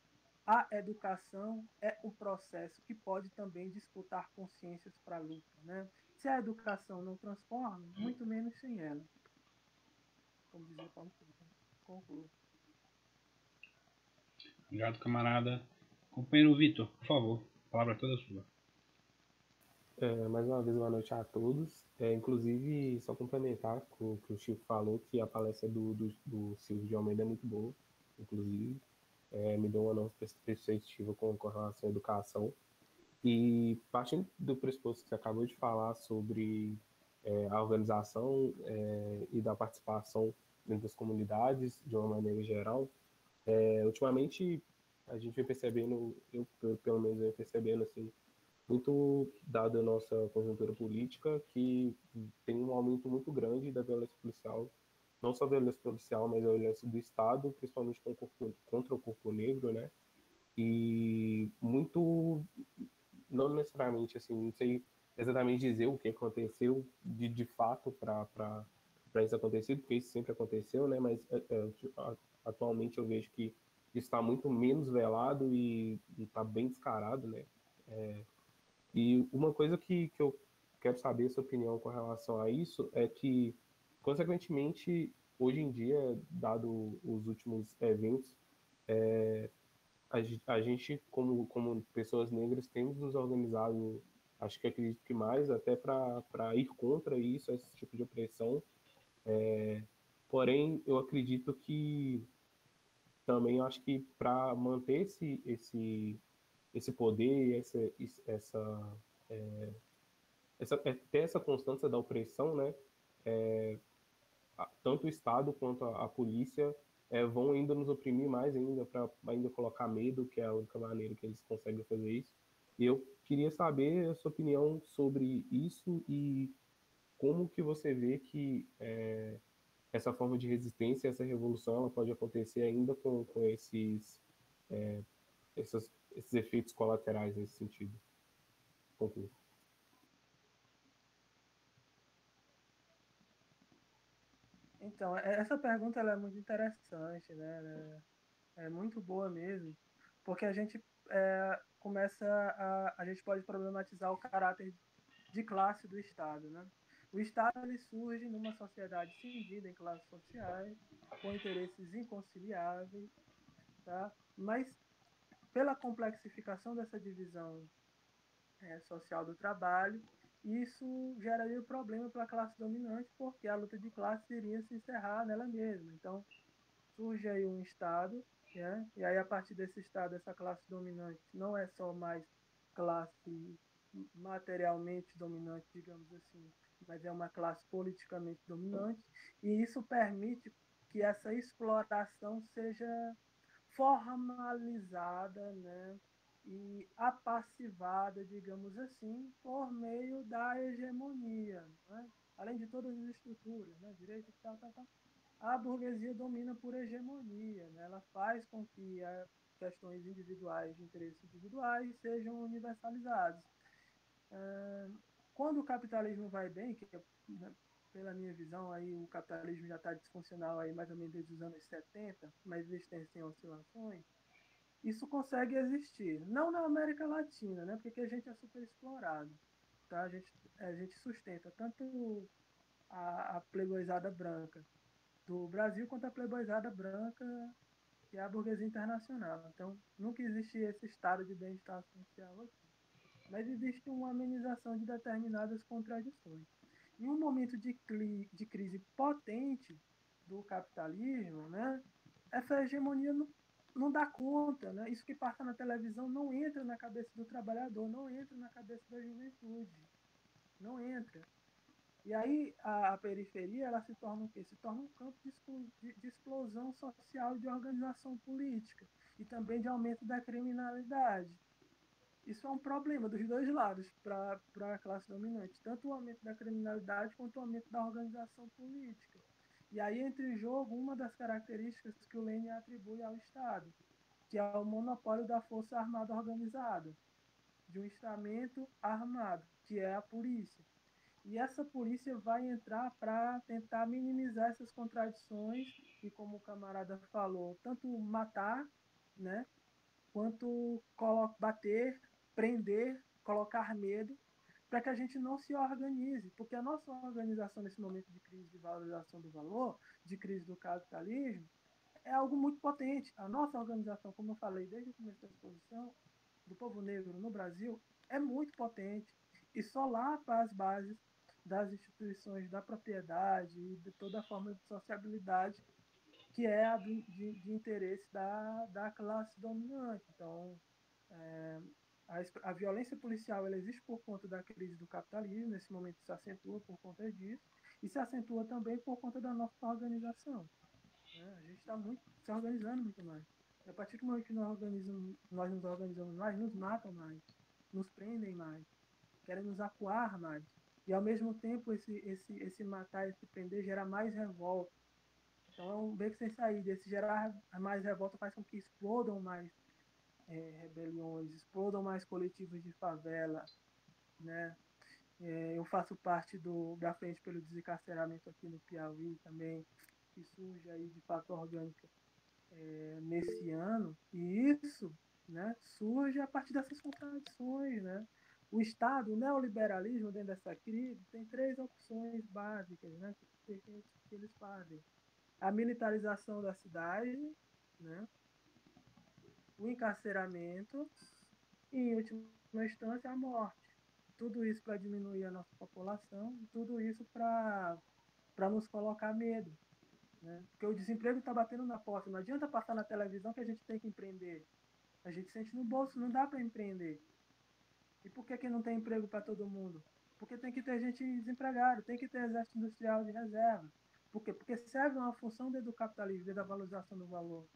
a educação é um processo que pode também disputar consciências para a luta, né? Se a educação não transforma, muito menos sem ela, como dizia Paulo Freire. Concluo. Obrigado, camarada. Companheiro Vitor, por favor, a palavra é toda sua. Mais uma vez, boa noite a todos. Inclusive, só complementar com o que o Chico falou, que a palestra do Silvio de Almeida é muito boa, inclusive. Me deu uma nova perspectiva com relação à educação. E partindo do pressuposto que você acabou de falar sobre a organização e da participação dentro das comunidades, de uma maneira geral, ultimamente a gente vem percebendo, eu pelo menos venho percebendo, assim, muito dada a nossa conjuntura política, que tem um aumento muito grande da violência policial, não só a violência policial, mas a violência do Estado, principalmente contra o corpo negro, né? E muito, não necessariamente, assim, não sei exatamente dizer o que aconteceu de fato para isso acontecer, porque isso sempre aconteceu, né? Mas atualmente eu vejo que isso está muito menos velado e está bem descarado, né? E uma coisa que eu quero saber a sua opinião com relação a isso é que, consequentemente, hoje em dia, dado os últimos eventos, a gente como pessoas negras, temos nos organizado, acho que acredito que mais, até para ir contra isso, esse tipo de opressão. Porém, eu acredito que também, acho que para manter esse poder, ter essa constância da opressão, né? Tanto o Estado quanto a polícia vão ainda nos oprimir mais ainda, para ainda colocar medo, que é a única maneira que eles conseguem fazer isso. E eu queria saber a sua opinião sobre isso e como que você vê que essa forma de resistência, essa revolução, ela pode acontecer ainda com esses esses efeitos colaterais nesse sentido. Concluo. Então, essa pergunta ela é muito interessante, né? É muito boa mesmo, porque a gente a gente pode problematizar o caráter de classe do Estado, né? O Estado ele surge numa sociedade cindida em classes sociais, com interesses inconciliáveis, tá? Mas pela complexificação dessa divisão social do trabalho, isso geraria problema para a classe dominante, porque a luta de classes iria se encerrar nela mesma. Então, surge aí um Estado, né? E aí, a partir desse Estado, essa classe dominante não é só mais classe materialmente dominante, digamos assim, mas é uma classe politicamente dominante, e isso permite que essa exploração seja formalizada, né? E apassivada, digamos assim, por meio da hegemonia, né? Além de todas as estruturas, né? Direito, tal, tal, tal, a burguesia domina por hegemonia, né? Ela faz com que questões individuais, de interesses individuais, sejam universalizados. Quando o capitalismo vai bem, que né, pela minha visão aí o capitalismo já está disfuncional aí mais ou menos desde os anos 70, mas existem oscilações, isso consegue existir. Não na América Latina, né? Porque a gente é super explorado, tá? A gente sustenta tanto a playboyzada branca do Brasil quanto a playboyzada branca, que é a burguesia internacional. Então, nunca existe esse estado de bem-estar social aqui. Mas existe uma amenização de determinadas contradições. Em um momento de crise potente do capitalismo, né, essa hegemonia não dá conta. Né? Isso que passa na televisão não entra na cabeça do trabalhador, não entra na cabeça da juventude. Não entra. E aí a periferia ela se torna o quê? Se torna um campo de explosão social e de organização política e também de aumento da criminalidade. Isso é um problema dos dois lados para a classe dominante, tanto o aumento da criminalidade quanto o aumento da organização política. E aí entra em jogo uma das características que o Lenin atribui ao Estado, que é o monopólio da força armada organizada, de um estamento armado, que é a polícia. E essa polícia vai entrar para tentar minimizar essas contradições e, como o camarada falou, tanto matar, né, quanto bater, prender, colocar medo, para que a gente não se organize, porque a nossa organização nesse momento de crise de valorização do valor, de crise do capitalismo, é algo muito potente. A nossa organização, como eu falei desde o começo da exposição, do povo negro no Brasil, é muito potente e só lá para as bases das instituições da propriedade e de toda a forma de sociabilidade que é a de interesse da classe dominante. Então, a violência policial ela existe por conta da crise do capitalismo, nesse momento se acentua por conta disso, e se acentua também por conta da nossa organização. Né? A gente está se organizando muito mais. E a partir do momento que nós nos organizamos mais, nos matam mais, nos prendem mais, querem nos acuar mais. E, ao mesmo tempo, esse matar, esse prender, gera mais revolta. Então, é um beco sem saída. Esse gerar mais revolta faz com que explodam mais rebeliões, explodam mais coletivos de favela. Né? Eu faço parte da Frente pelo Desencarceramento aqui no Piauí também, que surge aí de fato orgânica nesse ano. E isso, né, surge a partir dessas contradições. Né? O Estado, o neoliberalismo, dentro dessa crise, tem três opções básicas, né, que eles fazem. A militarização da cidade, né? O encarceramento e, em última instância, a morte. Tudo isso para diminuir a nossa população, tudo isso para nos colocar medo. Né? Porque o desemprego está batendo na porta. Não adianta passar na televisão que a gente tem que empreender. A gente sente no bolso, não dá para empreender. E por que não tem emprego para todo mundo? Porque tem que ter gente desempregada, tem que ter exército industrial de reserva. Por quê? Porque serve uma função dentro do capitalismo, dentro da valorização do valor,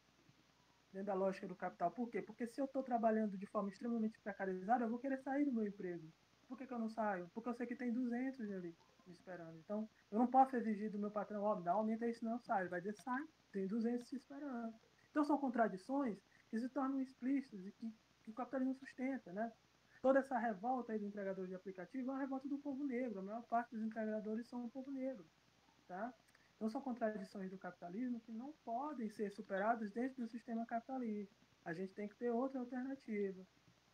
dentro da lógica do capital. Por quê? Porque se eu estou trabalhando de forma extremamente precarizada, eu vou querer sair do meu emprego. Por que eu não saio? Porque eu sei que tem 200 ali me esperando. Então, eu não posso exigir do meu patrão, ó, dá aumenta isso, não, sai. Ele vai dizer, sai, tem 200 te esperando. Então, são contradições que se tornam explícitos e que o capitalismo sustenta, né? Toda essa revolta aí do entregador de aplicativo é uma revolta do povo negro. A maior parte dos entregadores são o povo negro, tá? Então são contradições do capitalismo que não podem ser superadas dentro do sistema capitalista. A gente tem que ter outra alternativa,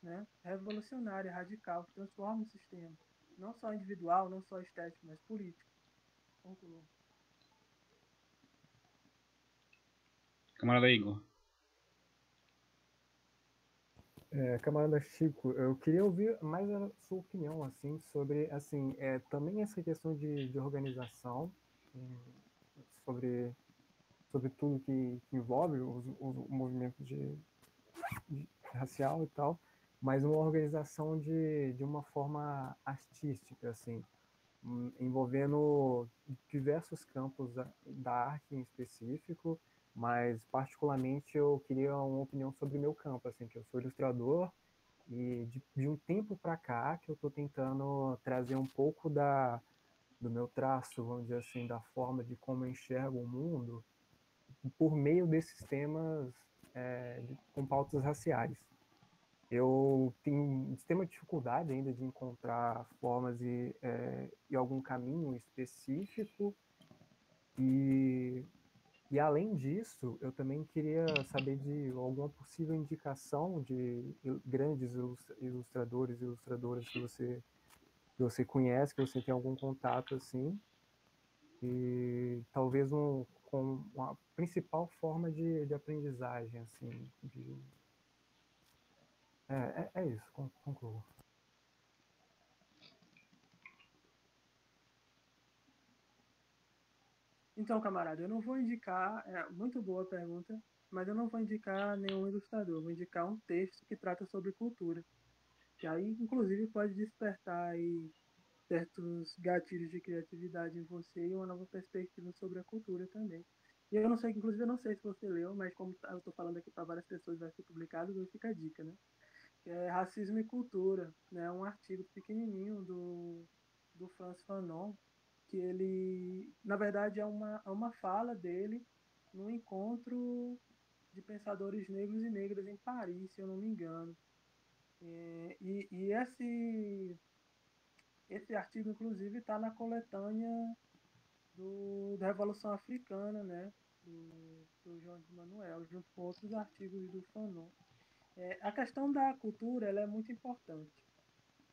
né? Revolucionária, radical, que transforma o sistema. Não só individual, não só estético, mas político. Concluo. Camarada Igor. Camarada Chico, eu queria ouvir mais a sua opinião assim sobre assim também essa questão de organização, sobre tudo que envolve o movimento de racial e tal, mas uma organização de uma forma artística assim, envolvendo diversos campos da arte em específico, mas particularmente eu queria uma opinião sobre o meu campo, assim, que eu sou ilustrador e de um tempo para cá que eu estou tentando trazer um pouco do meu traço, vamos dizer assim, da forma de como eu enxergo o mundo por meio desses temas com pautas raciais. Eu tenho extrema dificuldade ainda de encontrar formas e algum caminho específico. E, e além disso, eu também queria saber de alguma possível indicação de grandes ilustradores e ilustradoras que você conhece, que você tem algum contato assim, e talvez com uma principal forma de aprendizagem, assim, é isso, concluo. Então, camarada, eu não vou indicar, muito boa a pergunta, mas eu não vou indicar nenhum ilustrador, vou indicar um texto que trata sobre cultura, que aí, inclusive, pode despertar aí certos gatilhos de criatividade em você e uma nova perspectiva sobre a cultura também. E eu não sei, inclusive, eu não sei se você leu, mas como eu estou falando aqui para várias pessoas, vai ser publicado, então fica a dica, né? Que é Racismo e Cultura, né? Um artigo pequenininho do Frantz Fanon, que ele, na verdade, é uma fala dele num encontro de pensadores negros e negras em Paris, se eu não me engano. E esse artigo, inclusive, está na coletânea da Revolução Africana, né? Do João de Manuel, junto com outros artigos do Fanon. A questão da cultura ela é muito importante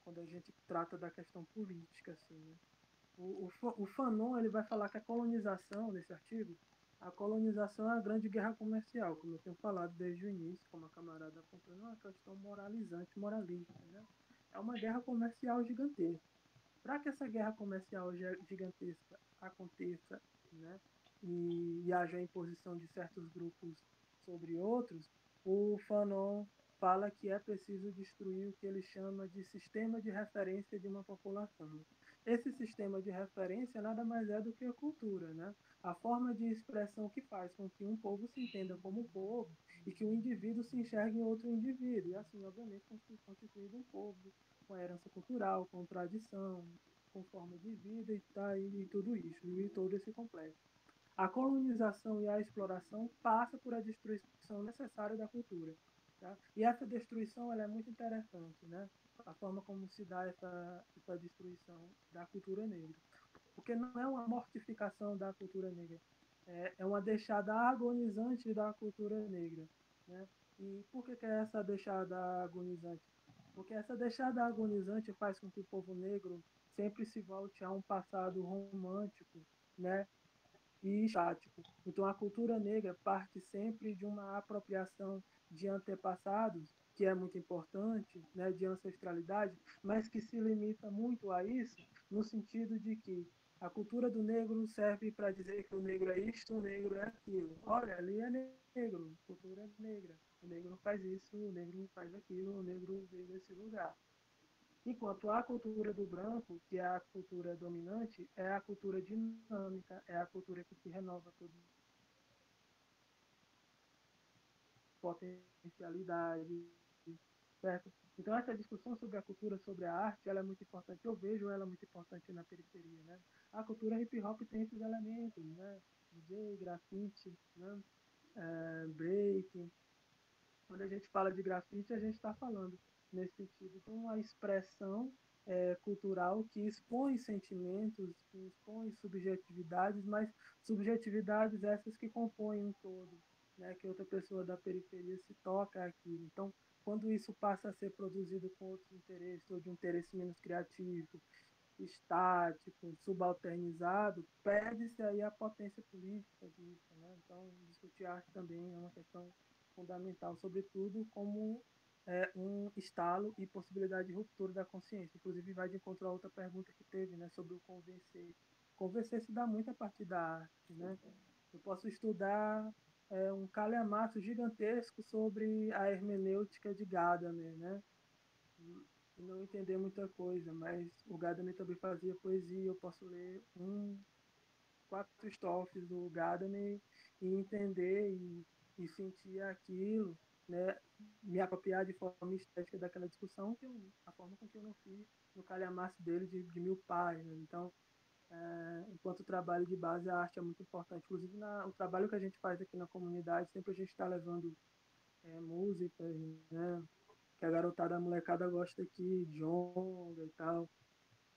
quando a gente trata da questão política, assim, né? O Fanon ele vai falar que a colonização, nesse artigo, a colonização é a grande guerra comercial, como eu tenho falado desde o início, como a camarada apontou, não é uma questão moralizante, moralista, né? É uma guerra comercial gigantesca. Para que essa guerra comercial gigantesca aconteça, né, e haja a imposição de certos grupos sobre outros, o Fanon fala que é preciso destruir o que ele chama de sistema de referência de uma população. Esse sistema de referência nada mais é do que a cultura, né? A forma de expressão que faz com que um povo se entenda como povo e que o indivíduo se enxergue em outro indivíduo. E assim, obviamente, constituindo um povo com herança cultural, com tradição, com forma de vida e, tá, e tudo isso, e todo esse complexo. A colonização e a exploração passa por a destruição necessária da cultura. Tá? E essa destruição ela é muito interessante, né? A forma como se dá essa destruição da cultura negra. Porque não é uma mortificação da cultura negra, é uma deixada agonizante da cultura negra. Né? E por que é essa deixada agonizante? Porque essa deixada agonizante faz com que o povo negro sempre se volte a um passado romântico, né? E estático. Então, a cultura negra parte sempre de uma apropriação de antepassados, que é muito importante, né, de ancestralidade, mas que se limita muito a isso, no sentido de que a cultura do negro serve para dizer que o negro é isto, o negro é aquilo. Olha, ali é negro, cultura negra. O negro faz isso, o negro faz aquilo, o negro veio desse lugar. Enquanto a cultura do branco, que é a cultura dominante, é a cultura dinâmica, é a cultura que se renova todo potencialidade, certo? Então essa discussão sobre a cultura, sobre a arte, ela é muito importante. Eu vejo ela muito importante na periferia, né? A cultura hip hop tem esses elementos, né? DJ, grafite, né? Break, Quando a gente fala de grafite, a gente está falando nesse sentido de uma expressão cultural que expõe sentimentos, que expõe subjetividades, mas subjetividades essas que compõem um todo, né? Que outra pessoa da periferia se toca aquilo. Então, quando isso passa a ser produzido com outros interesses, ou de um interesse menos criativo, estático, subalternizado, perde-se aí a potência política disso, né? Então, discutir arte também é uma questão fundamental, sobretudo como um estalo e possibilidade de ruptura da consciência. Inclusive, vai de encontro a outra pergunta que teve, né, sobre o convencer. Convencer se dá muito a partir da arte, né? Eu posso estudar um calhamaço gigantesco sobre a hermenêutica de Gadamer, né? E não entender muita coisa, mas o Gadamer também fazia poesia. Eu posso ler 4 estrofes do Gadamer e entender e sentir aquilo, né? Me apropriar de forma estética daquela discussão, a forma com que eu não fiz no calhamaço dele de 1000 páginas. Então, enquanto trabalho de base, a arte é muito importante. Inclusive, o trabalho que a gente faz aqui na comunidade, sempre a gente está levando músicas, né? Que a garotada, a molecada gosta aqui, jonga e tal.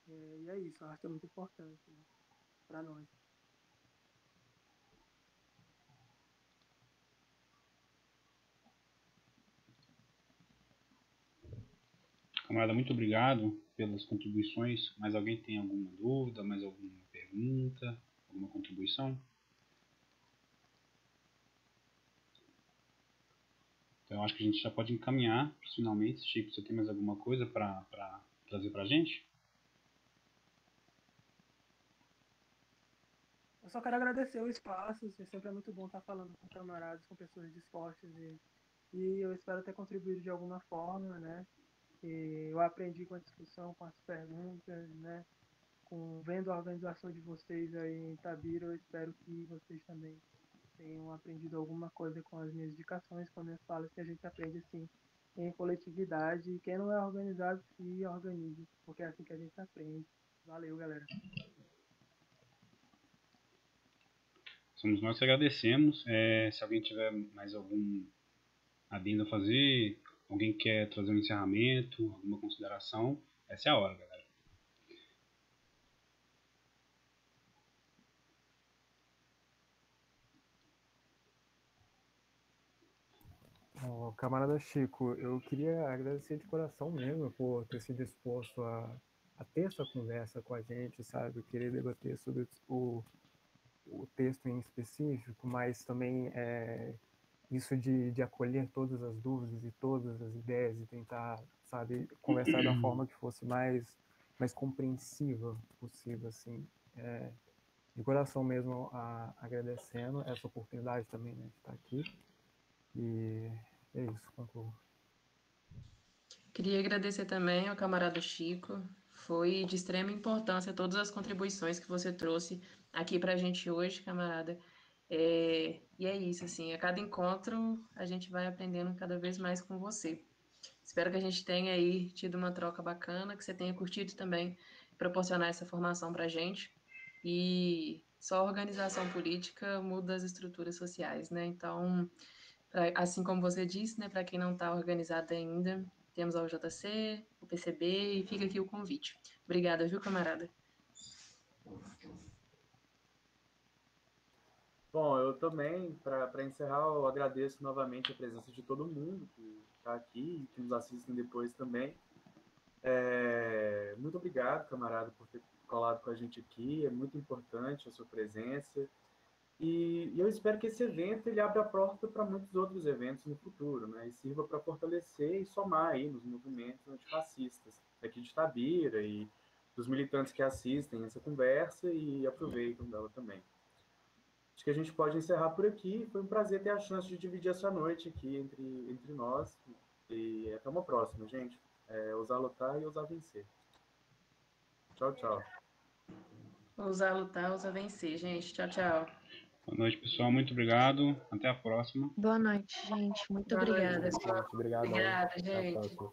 E é isso, a arte é muito importante, né, para nós. Camarada, muito obrigado pelas contribuições. Mais alguém tem alguma dúvida, mais alguma pergunta, alguma contribuição? Então, eu acho que a gente já pode encaminhar finalmente. Chico, você tem mais alguma coisa para trazer para a gente? Eu só quero agradecer o espaço, sempre é muito bom estar falando com camaradas, com pessoas dispostas e eu espero ter contribuído de alguma forma, né? E eu aprendi com a discussão, com as perguntas, né? Vendo a organização de vocês aí em Itabira, eu espero que vocês também tenham aprendido alguma coisa com as minhas indicações, com as minhas falas, que a gente aprende assim em coletividade. E quem não é organizado, se organize, porque é assim que a gente aprende. Valeu, galera. Somos nós que agradecemos. Se alguém tiver mais algum adendo a fazer, alguém quer trazer um encerramento, alguma consideração, essa é a hora, galera. Camarada Chico, eu queria agradecer de coração mesmo por ter se disposto a ter essa conversa com a gente, sabe? Eu queria debater sobre o texto em específico, mas também isso de acolher todas as dúvidas e todas as ideias e tentar, sabe, conversar da forma que fosse mais compreensiva possível, assim. De coração mesmo agradecendo essa oportunidade também, né, de estar aqui. E é isso, concluo. Queria agradecer também ao camarada Chico. Foi de extrema importância todas as contribuições que você trouxe aqui para a gente hoje, camarada. E é isso, assim, a cada encontro a gente vai aprendendo cada vez mais com você. Espero que a gente tenha aí tido uma troca bacana, que você tenha curtido também proporcionar essa formação para a gente. E só a organização política muda as estruturas sociais, né? Então, assim como você disse, né, para quem não está organizado ainda, temos a UJC, o PCB e fica aqui o convite. Obrigada, viu, camarada? Bom, eu também, para encerrar, eu agradeço novamente a presença de todo mundo que está aqui e que nos assistem depois também. Muito obrigado, camarada, por ter colado com a gente aqui. É muito importante a sua presença. E eu espero que esse evento ele abra a porta para muitos outros eventos no futuro, né? E sirva para fortalecer e somar aí nos movimentos antifascistas aqui de Itabira e dos militantes que assistem essa conversa e aproveitam dela também. Acho que a gente pode encerrar por aqui. Foi um prazer ter a chance de dividir essa noite aqui entre nós. E até uma próxima, gente. Ousar lutar e ousar vencer. Tchau, tchau. Ousar lutar, ousar vencer, gente. Tchau, tchau. Boa noite, pessoal. Muito obrigado. Até a próxima. Boa noite, gente. Muito Boa noite, obrigada. pessoal. Obrigado. Obrigada, Até a gente. próxima.